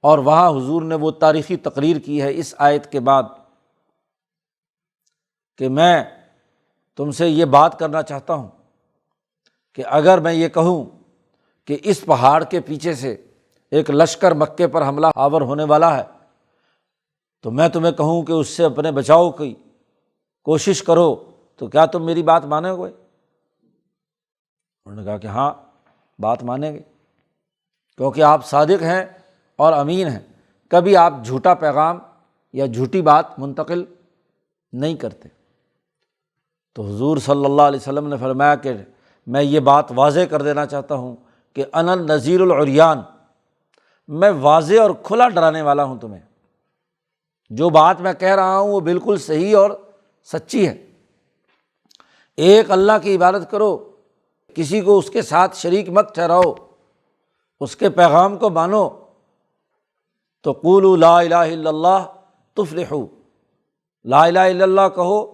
اور وہاں حضور نے وہ تاریخی تقریر کی ہے اس آیت کے بعد کہ میں تم سے یہ بات کرنا چاہتا ہوں کہ اگر میں یہ کہوں کہ اس پہاڑ کے پیچھے سے ایک لشکر مکے پر حملہ آور ہونے والا ہے، تو میں تمہیں کہوں کہ اس سے اپنے بچاؤ کی کوشش کرو، تو کیا تم میری بات مانو گے؟ انہوں نے کہا کہ ہاں بات مانیں گے، کیونکہ آپ صادق ہیں اور امین ہیں، کبھی آپ جھوٹا پیغام یا جھوٹی بات منتقل نہیں کرتے۔ تو حضور صلی اللہ علیہ وسلم نے فرمایا کہ میں یہ بات واضح کر دینا چاہتا ہوں کہ انا النذیر العریان، میں واضح اور کھلا ڈرانے والا ہوں تمہیں، جو بات میں کہہ رہا ہوں وہ بالکل صحیح اور سچی ہے۔ ایک اللہ کی عبادت کرو، کسی کو اس کے ساتھ شریک مت ٹھہراؤ، اس کے پیغام کو مانو، تو قولوا لا الہ الا اللہ تفلحوا، لا الہ الا اللہ کہو،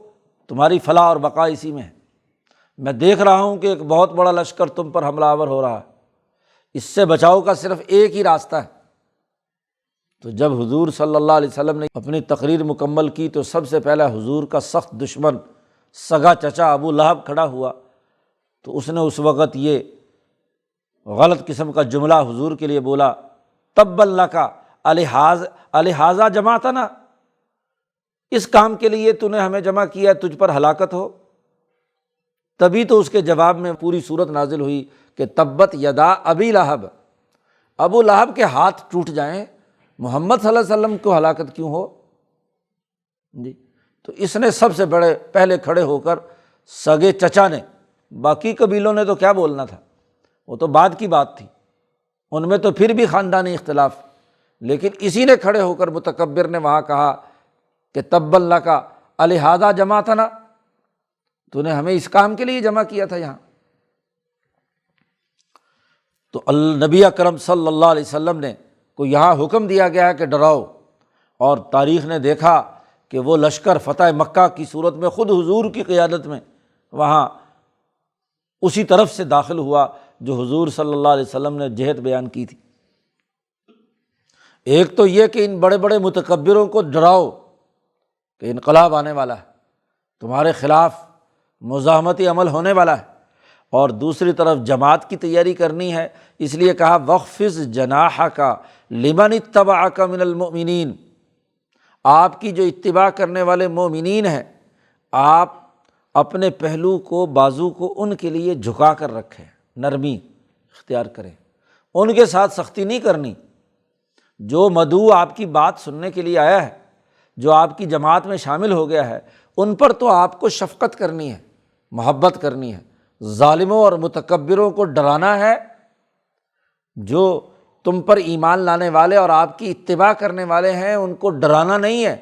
تمہاری فلاح اور بقا اسی میں ہے۔ میں دیکھ رہا ہوں کہ ایک بہت بڑا لشکر تم پر حملہ آور ہو رہا ہے، اس سے بچاؤ کا صرف ایک ہی راستہ ہے۔ تو جب حضور صلی اللہ علیہ وسلم نے اپنی تقریر مکمل کی تو سب سے پہلا حضور کا سخت دشمن سگا چچا ابو لہب کھڑا ہوا، تو اس نے اس وقت یہ غلط قسم کا جملہ حضور کے لیے بولا، تبا لک الہٰذا جمعتنا، اس کام کے لیے تو نے ہمیں جمع کیا، تجھ پر ہلاکت ہو۔ تبھی تو اس کے جواب میں پوری صورت نازل ہوئی کہ تبت یدا ابی لہب، ابو لہب کے ہاتھ ٹوٹ جائیں، محمد صلی اللہ علیہ وسلم کو ہلاکت کیوں ہو جی۔ تو اس نے سب سے بڑے پہلے کھڑے ہو کر سگے چچا نے، باقی قبیلوں نے تو کیا بولنا تھا، وہ تو بعد کی بات تھی، ان میں تو پھر بھی خاندانی اختلاف، لیکن اسی نے کھڑے ہو کر متکبر نے وہاں کہا کہ تبا لک الہٰذا جمعتنا، تو نے ہمیں اس کام کے لیے جمع کیا تھا یہاں۔ تو نبی اکرم صلی اللہ علیہ وسلم نے کو یہاں حکم دیا گیا ہے کہ ڈراؤ، اور تاریخ نے دیکھا کہ وہ لشکر فتح مکہ کی صورت میں خود حضور کی قیادت میں وہاں اسی طرف سے داخل ہوا جو حضور صلی اللہ علیہ وسلم نے جہت بیان کی تھی۔ ایک تو یہ کہ ان بڑے بڑے متکبروں کو ڈراؤ کہ انقلاب آنے والا ہے، تمہارے خلاف مزاحمتی عمل ہونے والا ہے، اور دوسری طرف جماعت کی تیاری کرنی ہے، اس لیے کہا وَاخْفِضْ جَنَاحَكَ لِمَنِ اتَّبَعَكَ مِنَ الْمُؤْمِنِينَ۔ آپ کی جو اتباع کرنے والے مومنین ہیں، آپ اپنے پہلو کو، بازو کو ان کے لیے جھکا کر رکھیں، نرمی اختیار کریں، ان کے ساتھ سختی نہیں کرنی۔ جو مدعو آپ کی بات سننے کے لیے آیا ہے، جو آپ کی جماعت میں شامل ہو گیا ہے، ان پر تو آپ کو شفقت کرنی ہے، محبت کرنی ہے۔ ظالموں اور متکبروں کو ڈرانا ہے، جو تم پر ایمان لانے والے اور آپ کی اتباع کرنے والے ہیں ان کو ڈرانا نہیں ہے،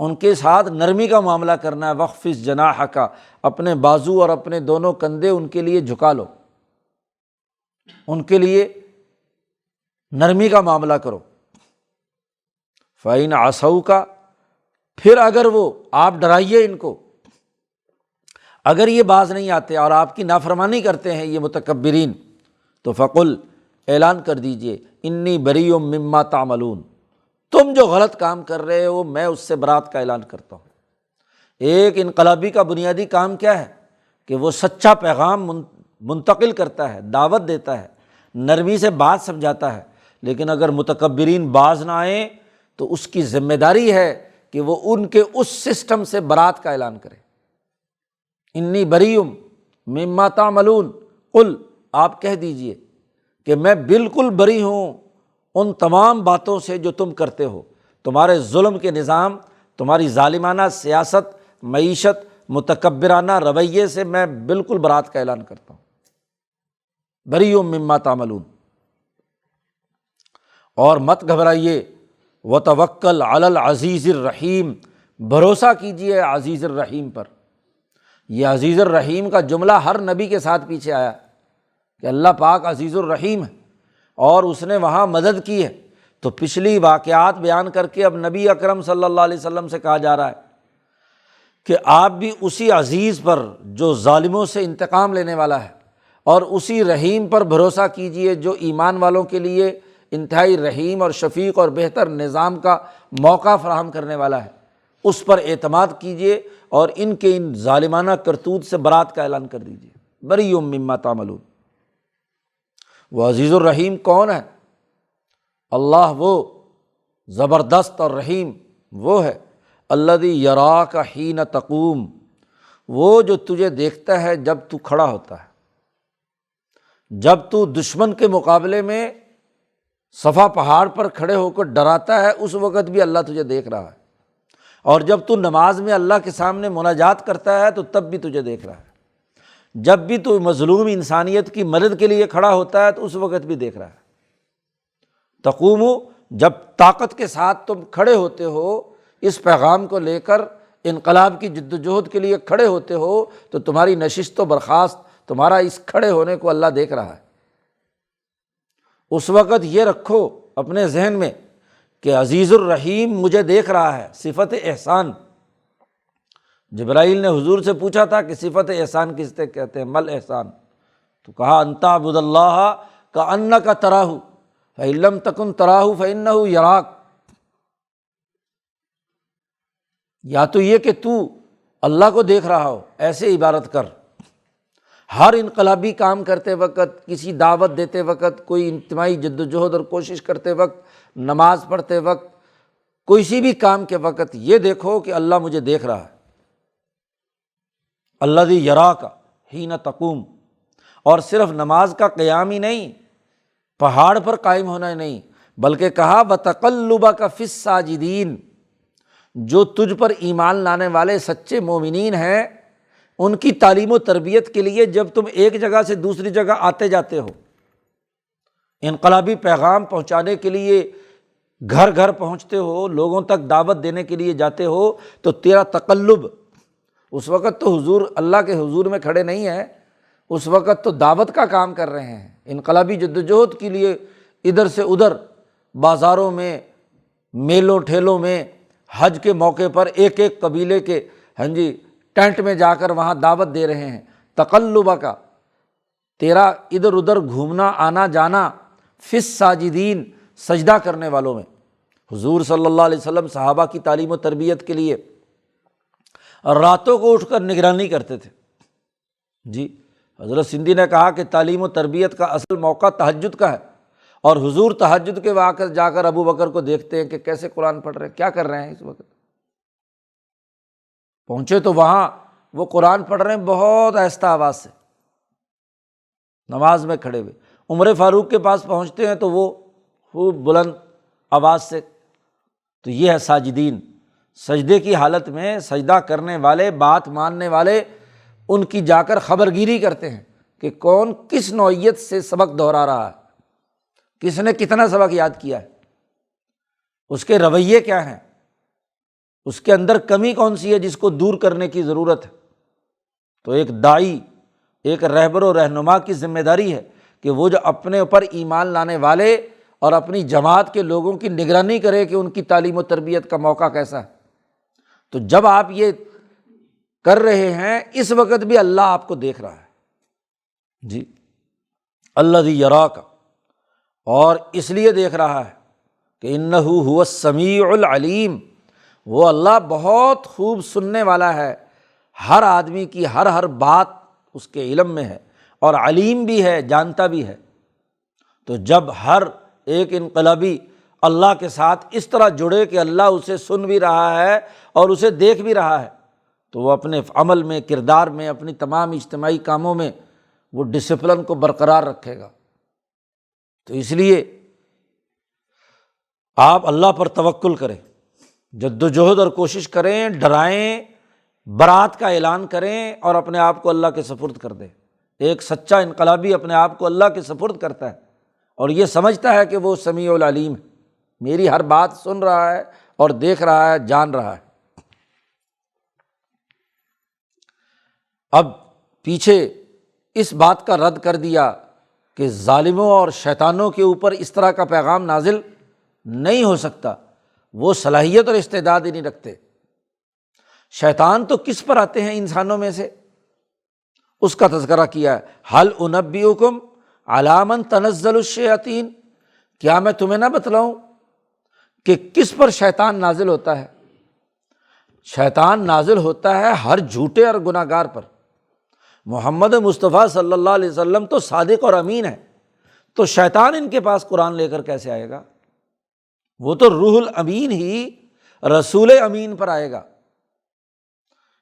ان کے ساتھ نرمی کا معاملہ کرنا ہے۔ وَاخْفِضْ جَنَاحَكَ، اپنے بازو اور اپنے دونوں کندھے ان کے لیے جھکا لو، ان کے لیے نرمی کا معاملہ کرو۔ فَإِنْ عَصَوْكَ، پھر اگر وہ، آپ ڈرائیے ان کو، اگر یہ باز نہیں آتے اور آپ کی نافرمانی کرتے ہیں یہ متکبرین، تو فقل، اعلان کر دیجئے، انی بریء مما تعملون، تم جو غلط کام کر رہے ہو میں اس سے برات کا اعلان کرتا ہوں۔ ایک انقلابی کا بنیادی کام کیا ہے کہ وہ سچا پیغام منتقل کرتا ہے، دعوت دیتا ہے، نرمی سے بات سمجھاتا ہے، لیکن اگر متکبرین باز نہ آئیں تو اس کی ذمہ داری ہے کہ وہ ان کے اس سسٹم سے برات کا اعلان کرے۔ انی بریء مما تعملون، قل، آپ کہہ دیجئے کہ میں بالکل بری ہوں ان تمام باتوں سے جو تم کرتے ہو، تمہارے ظلم کے نظام، تمہاری ظالمانہ سیاست، معیشت، متکبرانہ رویے سے میں بالکل برات کا اعلان کرتا ہوں۔ بریء مما تعملون، اور مت گھبرائیے، وتوکل علی العزیز الرحیم، بھروسہ کیجیے عزیز الرحیم پر۔ یہ عزیز الرحیم کا جملہ ہر نبی کے ساتھ پیچھے آیا کہ اللہ پاک عزیز الرحیم ہے اور اس نے وہاں مدد کی ہے، تو پچھلی واقعات بیان کر کے اب نبی اکرم صلی اللہ علیہ وسلم سے کہا جا رہا ہے کہ آپ بھی اسی عزیز پر جو ظالموں سے انتقام لینے والا ہے، اور اسی رحیم پر بھروسہ کیجیے جو ایمان والوں کے لیے انتہائی رحیم اور شفیق اور بہتر نظام کا موقع فراہم کرنے والا ہے، اس پر اعتماد کیجیے اور ان کے ان ظالمانہ کرتوت سے برات کا اعلان کر دیجیے۔ بریء مما تعملون۔ وہ عزیز الرحیم کون ہے؟ اللہ وہ زبردست اور رحیم وہ ہے، الذی یراک حین تقوم، وہ جو تجھے دیکھتا ہے جب تو کھڑا ہوتا ہے، جب تو دشمن کے مقابلے میں صفا پہاڑ پر کھڑے ہو کر ڈراتا ہے اس وقت بھی اللہ تجھے دیکھ رہا ہے، اور جب تو نماز میں اللہ کے سامنے مناجات کرتا ہے تو تب بھی تجھے دیکھ رہا ہے، جب بھی تو مظلوم انسانیت کی مدد کے لیے کھڑا ہوتا ہے تو اس وقت بھی دیکھ رہا ہے۔ تقوم، جب طاقت کے ساتھ تم کھڑے ہوتے ہو اس پیغام کو لے کر، انقلاب کی جدوجہد کے لیے کھڑے ہوتے ہو، تو تمہاری نشست و برخاست، تمہارا اس کھڑے ہونے کو اللہ دیکھ رہا ہے۔ اس وقت یہ رکھو اپنے ذہن میں کہ عزیز الرحیم مجھے دیکھ رہا ہے، صفت احسان۔ جبرائیل نے حضور سے پوچھا تھا کہ صفت احسان کس سے کہتے ہیں، مل احسان، تو کہا ان تعبد اللہ کأنک تراہ فإن لم تکن تراہ فإنہ یراک۔ یا تو یہ کہ تو اللہ کو دیکھ رہا ہو، ایسے عبادت کر۔ ہر انقلابی کام کرتے وقت، کسی دعوت دیتے وقت، کوئی اجتماعی جدوجہد اور کوشش کرتے وقت، نماز پڑھتے وقت، کسی بھی کام کے وقت یہ دیکھو کہ اللہ مجھے دیکھ رہا ہے۔ الذی یراک حین تقوم، اور صرف نماز کا قیام ہی نہیں، پہاڑ پر قائم ہونا ہی نہیں، بلکہ کہا وتقلبک فی الساجدین، جو تجھ پر ایمان لانے والے سچے مومنین ہیں ان کی تعلیم و تربیت کے لیے جب تم ایک جگہ سے دوسری جگہ آتے جاتے ہو، انقلابی پیغام پہنچانے کے لیے گھر گھر پہنچتے ہو، لوگوں تک دعوت دینے کے لیے جاتے ہو، تو تیرا تقلب، اس وقت تو حضور اللہ کے حضور میں کھڑے نہیں ہیں، اس وقت تو دعوت کا کام کر رہے ہیں، انقلابی جدوجہد کے لیے ادھر سے ادھر بازاروں میں، میلوں ٹھیلوں میں، حج کے موقع پر ایک ایک قبیلے کے ٹینٹ میں جا کر وہاں دعوت دے رہے ہیں۔ تقلبہ کا، تیرا ادھر ادھر گھومنا آنا جانا، فی الساجدین، سجدہ کرنے والوں میں۔ حضور صلی اللہ علیہ وسلم صحابہ کی تعلیم و تربیت کے لیے راتوں کو اٹھ کر نگرانی کرتے تھے، حضرت سندھی نے کہا کہ تعلیم و تربیت کا اصل موقع تہجد کا ہے، اور حضور تہجد کے وقت جا کر ابو بکر کو دیکھتے ہیں کہ کیسے قرآن پڑھ رہے ہیں، کیا کر رہے ہیں اس وقت۔ پہنچے تو وہاں وہ قرآن پڑھ رہے ہیں بہت آہستہ آواز سے، نماز میں کھڑے ہوئے۔ عمر فاروق کے پاس پہنچتے ہیں تو وہ خوب بلند آواز سے۔ تو یہ ہے ساجدین، سجدے کی حالت میں سجدہ کرنے والے، بات ماننے والے، ان کی جا کر خبر گیری کرتے ہیں کہ کون کس نوعیت سے سبق دہرا رہا ہے، کس نے کتنا سبق یاد کیا ہے، اس کے رویے کیا ہیں، اس کے اندر کمی کون سی ہے جس کو دور کرنے کی ضرورت ہے۔ تو ایک داعی، ایک رہبر و رہنما کی ذمہ داری ہے کہ وہ جو اپنے اوپر ایمان لانے والے اور اپنی جماعت کے لوگوں کی نگرانی کرے کہ ان کی تعلیم و تربیت کا موقع کیسا ہے۔ تو جب آپ یہ کر رہے ہیں اس وقت بھی اللہ آپ کو دیکھ رہا ہے جی، الذی یراک، اور اس لیے دیکھ رہا ہے کہ انہ ھو السمیع العلیم، وہ اللہ بہت خوب سننے والا ہے، ہر آدمی کی ہر بات اس کے علم میں ہے، اور علیم بھی ہے، جانتا بھی ہے۔ تو جب ہر ایک انقلابی اللہ کے ساتھ اس طرح جڑے کہ اللہ اسے سن بھی رہا ہے اور اسے دیکھ بھی رہا ہے، تو وہ اپنے عمل میں، کردار میں، اپنی تمام اجتماعی کاموں میں وہ ڈسپلن کو برقرار رکھے گا۔ تو اس لیے آپ اللہ پر توکل کریں، جد و جہد اور کوشش کریں، ڈرائیں، برات کا اعلان کریں اور اپنے آپ کو اللہ کے سپرد کر دیں۔ ایک سچا انقلابی اپنے آپ کو اللہ کے سپرد کرتا ہے اور یہ سمجھتا ہے کہ وہ سمیع العلیم ہے، میری ہر بات سن رہا ہے اور دیکھ رہا ہے، جان رہا ہے۔ اب پیچھے اس بات کا رد کر دیا کہ ظالموں اور شیطانوں کے اوپر اس طرح کا پیغام نازل نہیں ہو سکتا، وہ صلاحیت اور استعداد ہی نہیں رکھتے۔ شیطان تو کس پر آتے ہیں انسانوں میں سے، اس کا تذکرہ کیا ہے، هل انبئکم علی من تنزل الشیاطین، کیا میں تمہیں نہ بتلاؤں کہ کس پر شیطان نازل ہوتا ہے؟ شیطان نازل ہوتا ہے ہر جھوٹے اور گناہ گار پر۔ محمد مصطفیٰ صلی اللہ علیہ وسلم تو صادق اور امین ہے، تو شیطان ان کے پاس قرآن لے کر کیسے آئے گا؟ وہ تو روح الامین ہی رسول امین پر آئے گا۔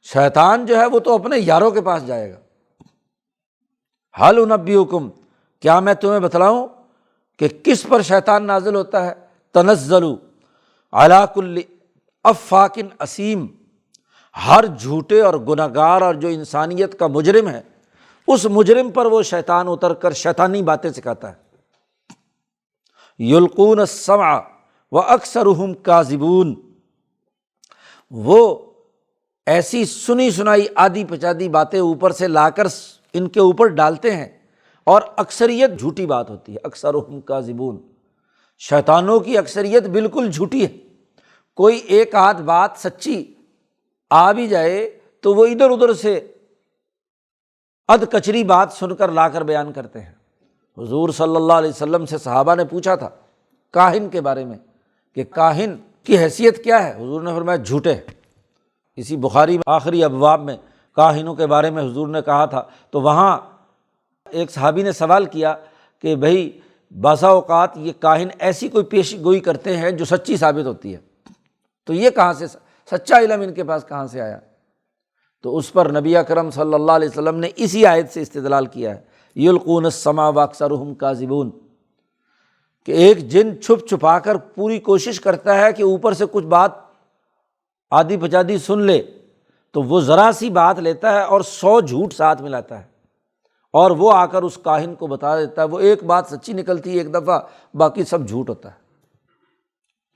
شیطان جو ہے وہ تو اپنے یاروں کے پاس جائے گا۔ هل انبئکم، کیا میں تمہیں بتلاؤں کہ کس پر شیطان نازل ہوتا ہے؟ تنزل علی کل افاک اثیم، ہر جھوٹے اور گناہ گار اور جو انسانیت کا مجرم ہے، اس مجرم پر وہ شیطان اتر کر شیطانی باتیں سکھاتا ہے۔ یلقون السمع واکثرهم کاذبون، وہ ایسی سنی سنائی آدھی پچادی باتیں اوپر سے لا کر ان کے اوپر ڈالتے ہیں اور اکثریت جھوٹی بات ہوتی ہے۔ اکثرهم کاذبون، شیطانوں کی اکثریت بالکل جھوٹی ہے۔ کوئی ایک آدھ بات سچی آ بھی جائے تو وہ ادھر ادھر سے اد کچری بات سن کر لا کر بیان کرتے ہیں۔ حضور صلی اللہ علیہ وسلم سے صحابہ نے پوچھا تھا کاہن کے بارے میں کہ کاہن کی حیثیت کیا ہے؟ حضور نے فرمایا جھوٹے۔ اسی بخاری میں آخری ابواب میں کاہنوں کے بارے میں حضور نے کہا تھا، تو وہاں ایک صحابی نے سوال کیا کہ بھائی بعض اوقات یہ کاہن ایسی کوئی پیشی گوئی کرتے ہیں جو سچی ثابت ہوتی ہے، تو یہ کہاں سے سچا علم ان کے پاس کہاں سے آیا؟ تو اس پر نبی اکرم صلی اللہ علیہ وسلم نے اسی آیت سے استدلال کیا ہے، یلقون السمع واکثرهم کاذبون، کہ ایک جن چھپ چھپا کر پوری کوشش کرتا ہے کہ اوپر سے کچھ بات آدھی پچادی سن لے، تو وہ ذرا سی بات لیتا ہے اور 100 جھوٹ ساتھ ملاتا ہے، اور وہ آ کر اس کاہن کو بتا دیتا ہے، وہ ایک بات سچی نکلتی ہے ایک دفعہ، باقی سب جھوٹ ہوتا ہے۔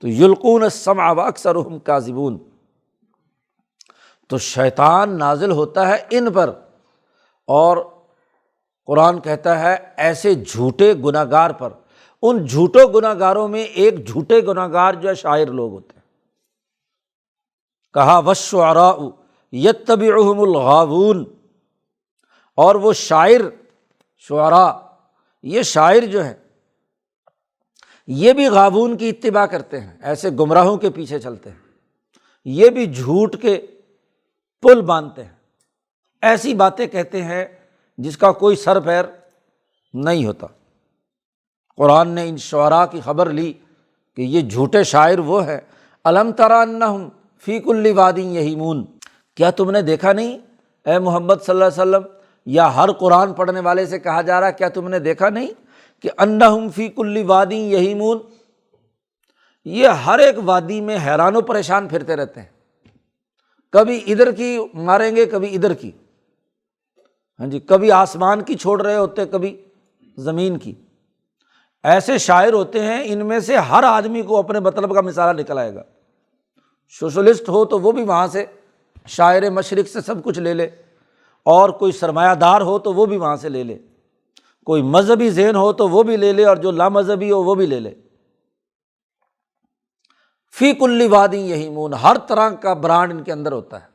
تو یلقون السمع واکثرهم کاذبون، تو شیطان نازل ہوتا ہے ان پر، اور قرآن کہتا ہے ایسے جھوٹے گناہ گار پر۔ ان جھوٹوں گناہ گاروں میں ایک جھوٹے گناہ گار جو ہے شاعر لوگ ہوتے ہیں۔ کہا والشعراء یتبعہم الغاوون، اور وہ شعراء، یہ شاعر جو ہیں یہ بھی غاوون کی اتباع کرتے ہیں، ایسے گمراہوں کے پیچھے چلتے ہیں، یہ بھی جھوٹ کے پل باندھتے ہیں، ایسی باتیں کہتے ہیں جس کا کوئی سر پیر نہیں ہوتا۔ قرآن نے ان شعراء کی خبر لی کہ یہ جھوٹے شاعر وہ ہیں۔ الم تر انہم فی کل واد یہیمون، کیا تم نے دیکھا نہیں اے محمد صلی اللہ علیہ وسلم، یا ہر قرآن پڑھنے والے سے کہا جا رہا، کیا تم نے دیکھا نہیں کہ انہم فی کل واد یہیمون، یہ ہر ایک وادی میں حیران و پریشان پھرتے رہتے ہیں، کبھی ادھر کی ماریں گے کبھی ادھر کی، ہاں جی، کبھی آسمان کی چھوڑ رہے ہوتے کبھی زمین کی۔ ایسے شاعر ہوتے ہیں، ان میں سے ہر آدمی کو اپنے مطلب کا مثالہ نکل آئے گا۔ سوشلسٹ ہو تو وہ بھی وہاں سے شاعر مشرق سے سب کچھ لے لے، اور کوئی سرمایہ دار ہو تو وہ بھی وہاں سے لے لے، کوئی مذہبی ذہن ہو تو وہ بھی لے لے، اور جو لا مذہبی ہو وہ بھی لے لے۔ فی کل واد یہیمون، ہر طرح کا برانڈ ان کے اندر ہوتا ہے،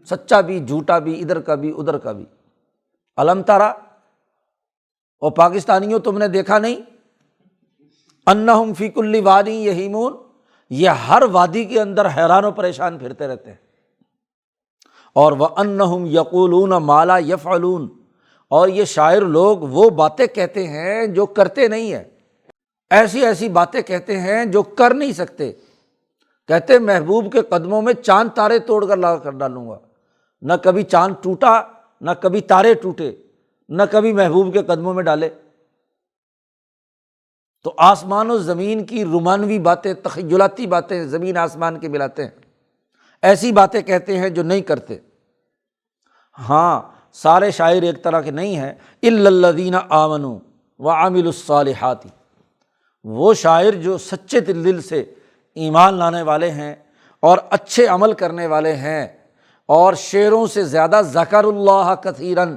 سچا بھی جھوٹا بھی، ادھر کا بھی ادھر کا بھی۔ الم ترا، اور پاکستانیوں تم نے دیکھا نہیں، انہم فی کل واد یہیمون، یہ ہر وادی کے اندر حیران و پریشان پھرتے رہتے ہیں۔ اور وَأَنَّهُمْ يَقُولُونَ مَا لَا يَفْعَلُونَ، اور یہ شاعر لوگ وہ باتیں کہتے ہیں جو کرتے نہیں ہیں، ایسی ایسی باتیں کہتے ہیں جو کر نہیں سکتے۔ کہتے محبوب کے قدموں میں چاند تارے توڑ کر لا کر ڈالوں گا، نہ کبھی چاند ٹوٹا نہ کبھی تارے ٹوٹے، نہ کبھی محبوب کے قدموں میں ڈالے۔ تو آسمان و زمین کی رومانوی باتیں، تخیلاتی باتیں زمین آسمان کے ملاتے ہیں، ایسی باتیں کہتے ہیں جو نہیں کرتے۔ ہاں، سارے شاعر ایک طرح کے نہیں ہیں، الا الذین آمنوا وعملوا الصالحات، وہ شاعر جو سچے دل سے ایمان لانے والے ہیں اور اچھے عمل کرنے والے ہیں، اور شعروں سے زیادہ ذکر اللہ کثیراً،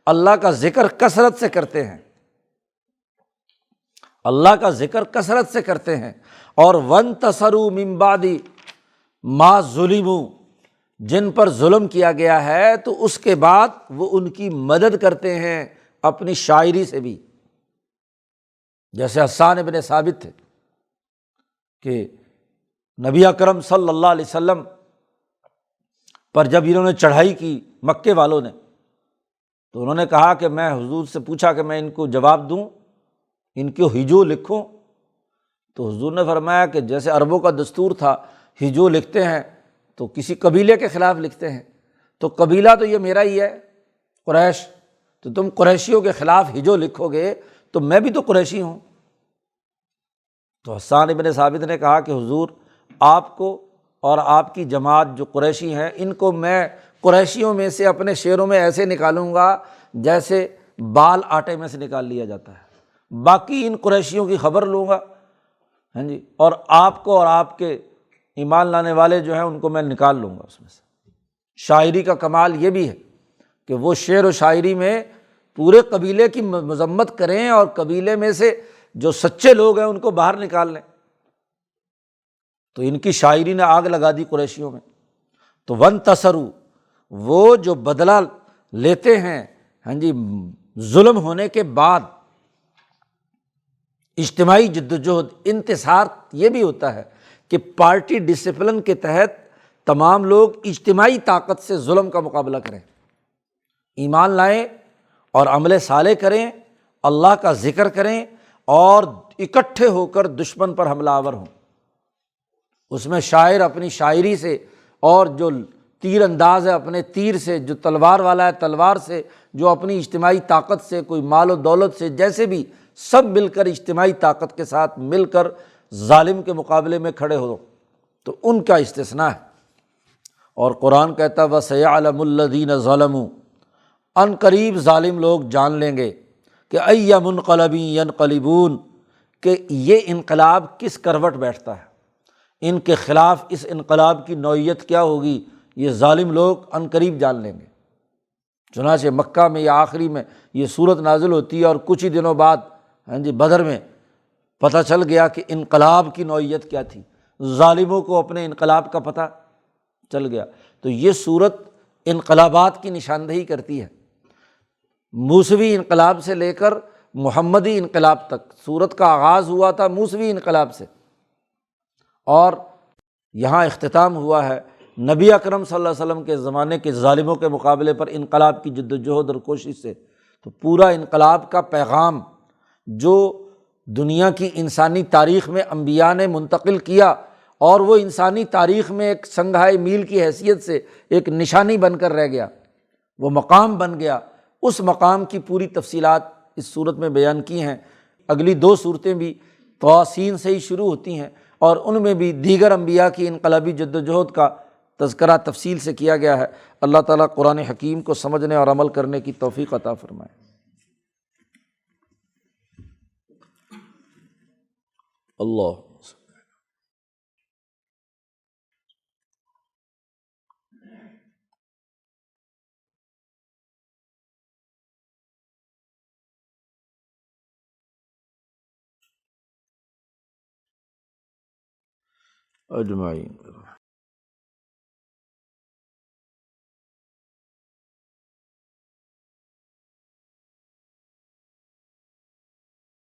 اللہ کا ذکر کثرت سے کرتے ہیں، اللہ کا ذکر کثرت سے کرتے ہیں۔ اور وانتصروا من بعد ما ظلموا، جن پر ظلم کیا گیا ہے تو اس کے بعد وہ ان کی مدد کرتے ہیں اپنی شاعری سے بھی۔ جیسے حسان بن ثابت تھے کہ نبی اکرم صلی اللہ علیہ وسلم پر جب انہوں نے چڑھائی کی مکے والوں نے، تو انہوں نے کہا کہ میں حضور سے پوچھا کہ میں ان کو جواب دوں، ان کو ہجو لکھوں، تو حضور نے فرمایا کہ جیسے عربوں کا دستور تھا، ہجو لکھتے ہیں تو کسی قبیلے کے خلاف لکھتے ہیں، تو قبیلہ تو یہ میرا ہی ہے قریش، تو تم قریشیوں کے خلاف ہجو لکھو گے تو میں بھی تو قریشی ہوں۔ تو حسان ابن ثابت نے کہا کہ حضور، آپ کو اور آپ کی جماعت جو قریشی ہیں، ان کو میں قریشیوں میں سے اپنے شعروں میں ایسے نکالوں گا جیسے بال آٹے میں سے نکال لیا جاتا ہے، باقی ان قریشیوں کی خبر لوں گا، ہاں جی، اور آپ کو اور آپ کے ایمان لانے والے جو ہیں ان کو میں نکال لوں گا اس میں سے۔ شاعری کا کمال یہ بھی ہے کہ وہ شعر و شاعری میں پورے قبیلے کی مذمت کریں اور قبیلے میں سے جو سچے لوگ ہیں ان کو باہر نکال لیں۔ تو ان کی شاعری نے آگ لگا دی قریشیوں میں۔ تو وانتصروا، وہ جو بدلہ لیتے ہیں، ہاں جی، ظلم ہونے کے بعد اجتماعی جدوجہد، انتصار یہ بھی ہوتا ہے کہ پارٹی ڈسپلن کے تحت تمام لوگ اجتماعی طاقت سے ظلم کا مقابلہ کریں، ایمان لائیں اور عمل صالح کریں، اللہ کا ذکر کریں، اور اکٹھے ہو کر دشمن پر حملہ آور ہوں۔ اس میں شاعر اپنی شاعری سے، اور جو تیر انداز ہے اپنے تیر سے، جو تلوار والا ہے تلوار سے، جو اپنی اجتماعی طاقت سے، کوئی مال و دولت سے، جیسے بھی سب مل کر اجتماعی طاقت کے ساتھ مل کر ظالم کے مقابلے میں کھڑے ہو، تو ان کا استثناء ہے۔ اور قرآن کہتا ہے وَسَيَعْلَمُ الَّذِينَ ظَلَمُوا، ان قریب ظالم لوگ جان لیں گے کہ اَيَّ مُنْقَلَبٍ يَنْقَلِبُونَ، کہ یہ انقلاب کس کروٹ بیٹھتا ہے، ان کے خلاف اس انقلاب کی نوعیت کیا ہوگی، یہ ظالم لوگ ان قریب جان لیں گے۔ چنانچہ مکہ میں یا آخری میں یہ صورت نازل ہوتی ہے، اور کچھ ہی دنوں بعد ہاں جی بدر میں پتہ چل گیا کہ انقلاب کی نوعیت کیا تھی، ظالموں کو اپنے انقلاب کا پتہ چل گیا۔ تو یہ صورت انقلابات کی نشاندہی کرتی ہے، موسوی انقلاب سے لے کر محمدی انقلاب تک۔ صورت کا آغاز ہوا تھا موسوی انقلاب سے، اور یہاں اختتام ہوا ہے نبی اکرم صلی اللہ علیہ وسلم کے زمانے کے ظالموں کے مقابلے پر انقلاب کی جد و جہد اور کوشش سے۔ تو پورا انقلاب کا پیغام جو دنیا کی انسانی تاریخ میں انبیاء نے منتقل کیا، اور وہ انسانی تاریخ میں ایک سنگھائے میل کی حیثیت سے ایک نشانی بن کر رہ گیا، وہ مقام بن گیا، اس مقام کی پوری تفصیلات اس صورت میں بیان کی ہیں۔ اگلی دو صورتیں بھی طاسین سے ہی شروع ہوتی ہیں، اور ان میں بھی دیگر انبیاء کی انقلابی جد و جہد کا تذکرہ تفصیل سے کیا گیا ہے۔ اللہ تعالیٰ قرآن حکیم کو سمجھنے اور عمل کرنے کی توفیق عطا فرمائے۔ اللہ اجمعین۔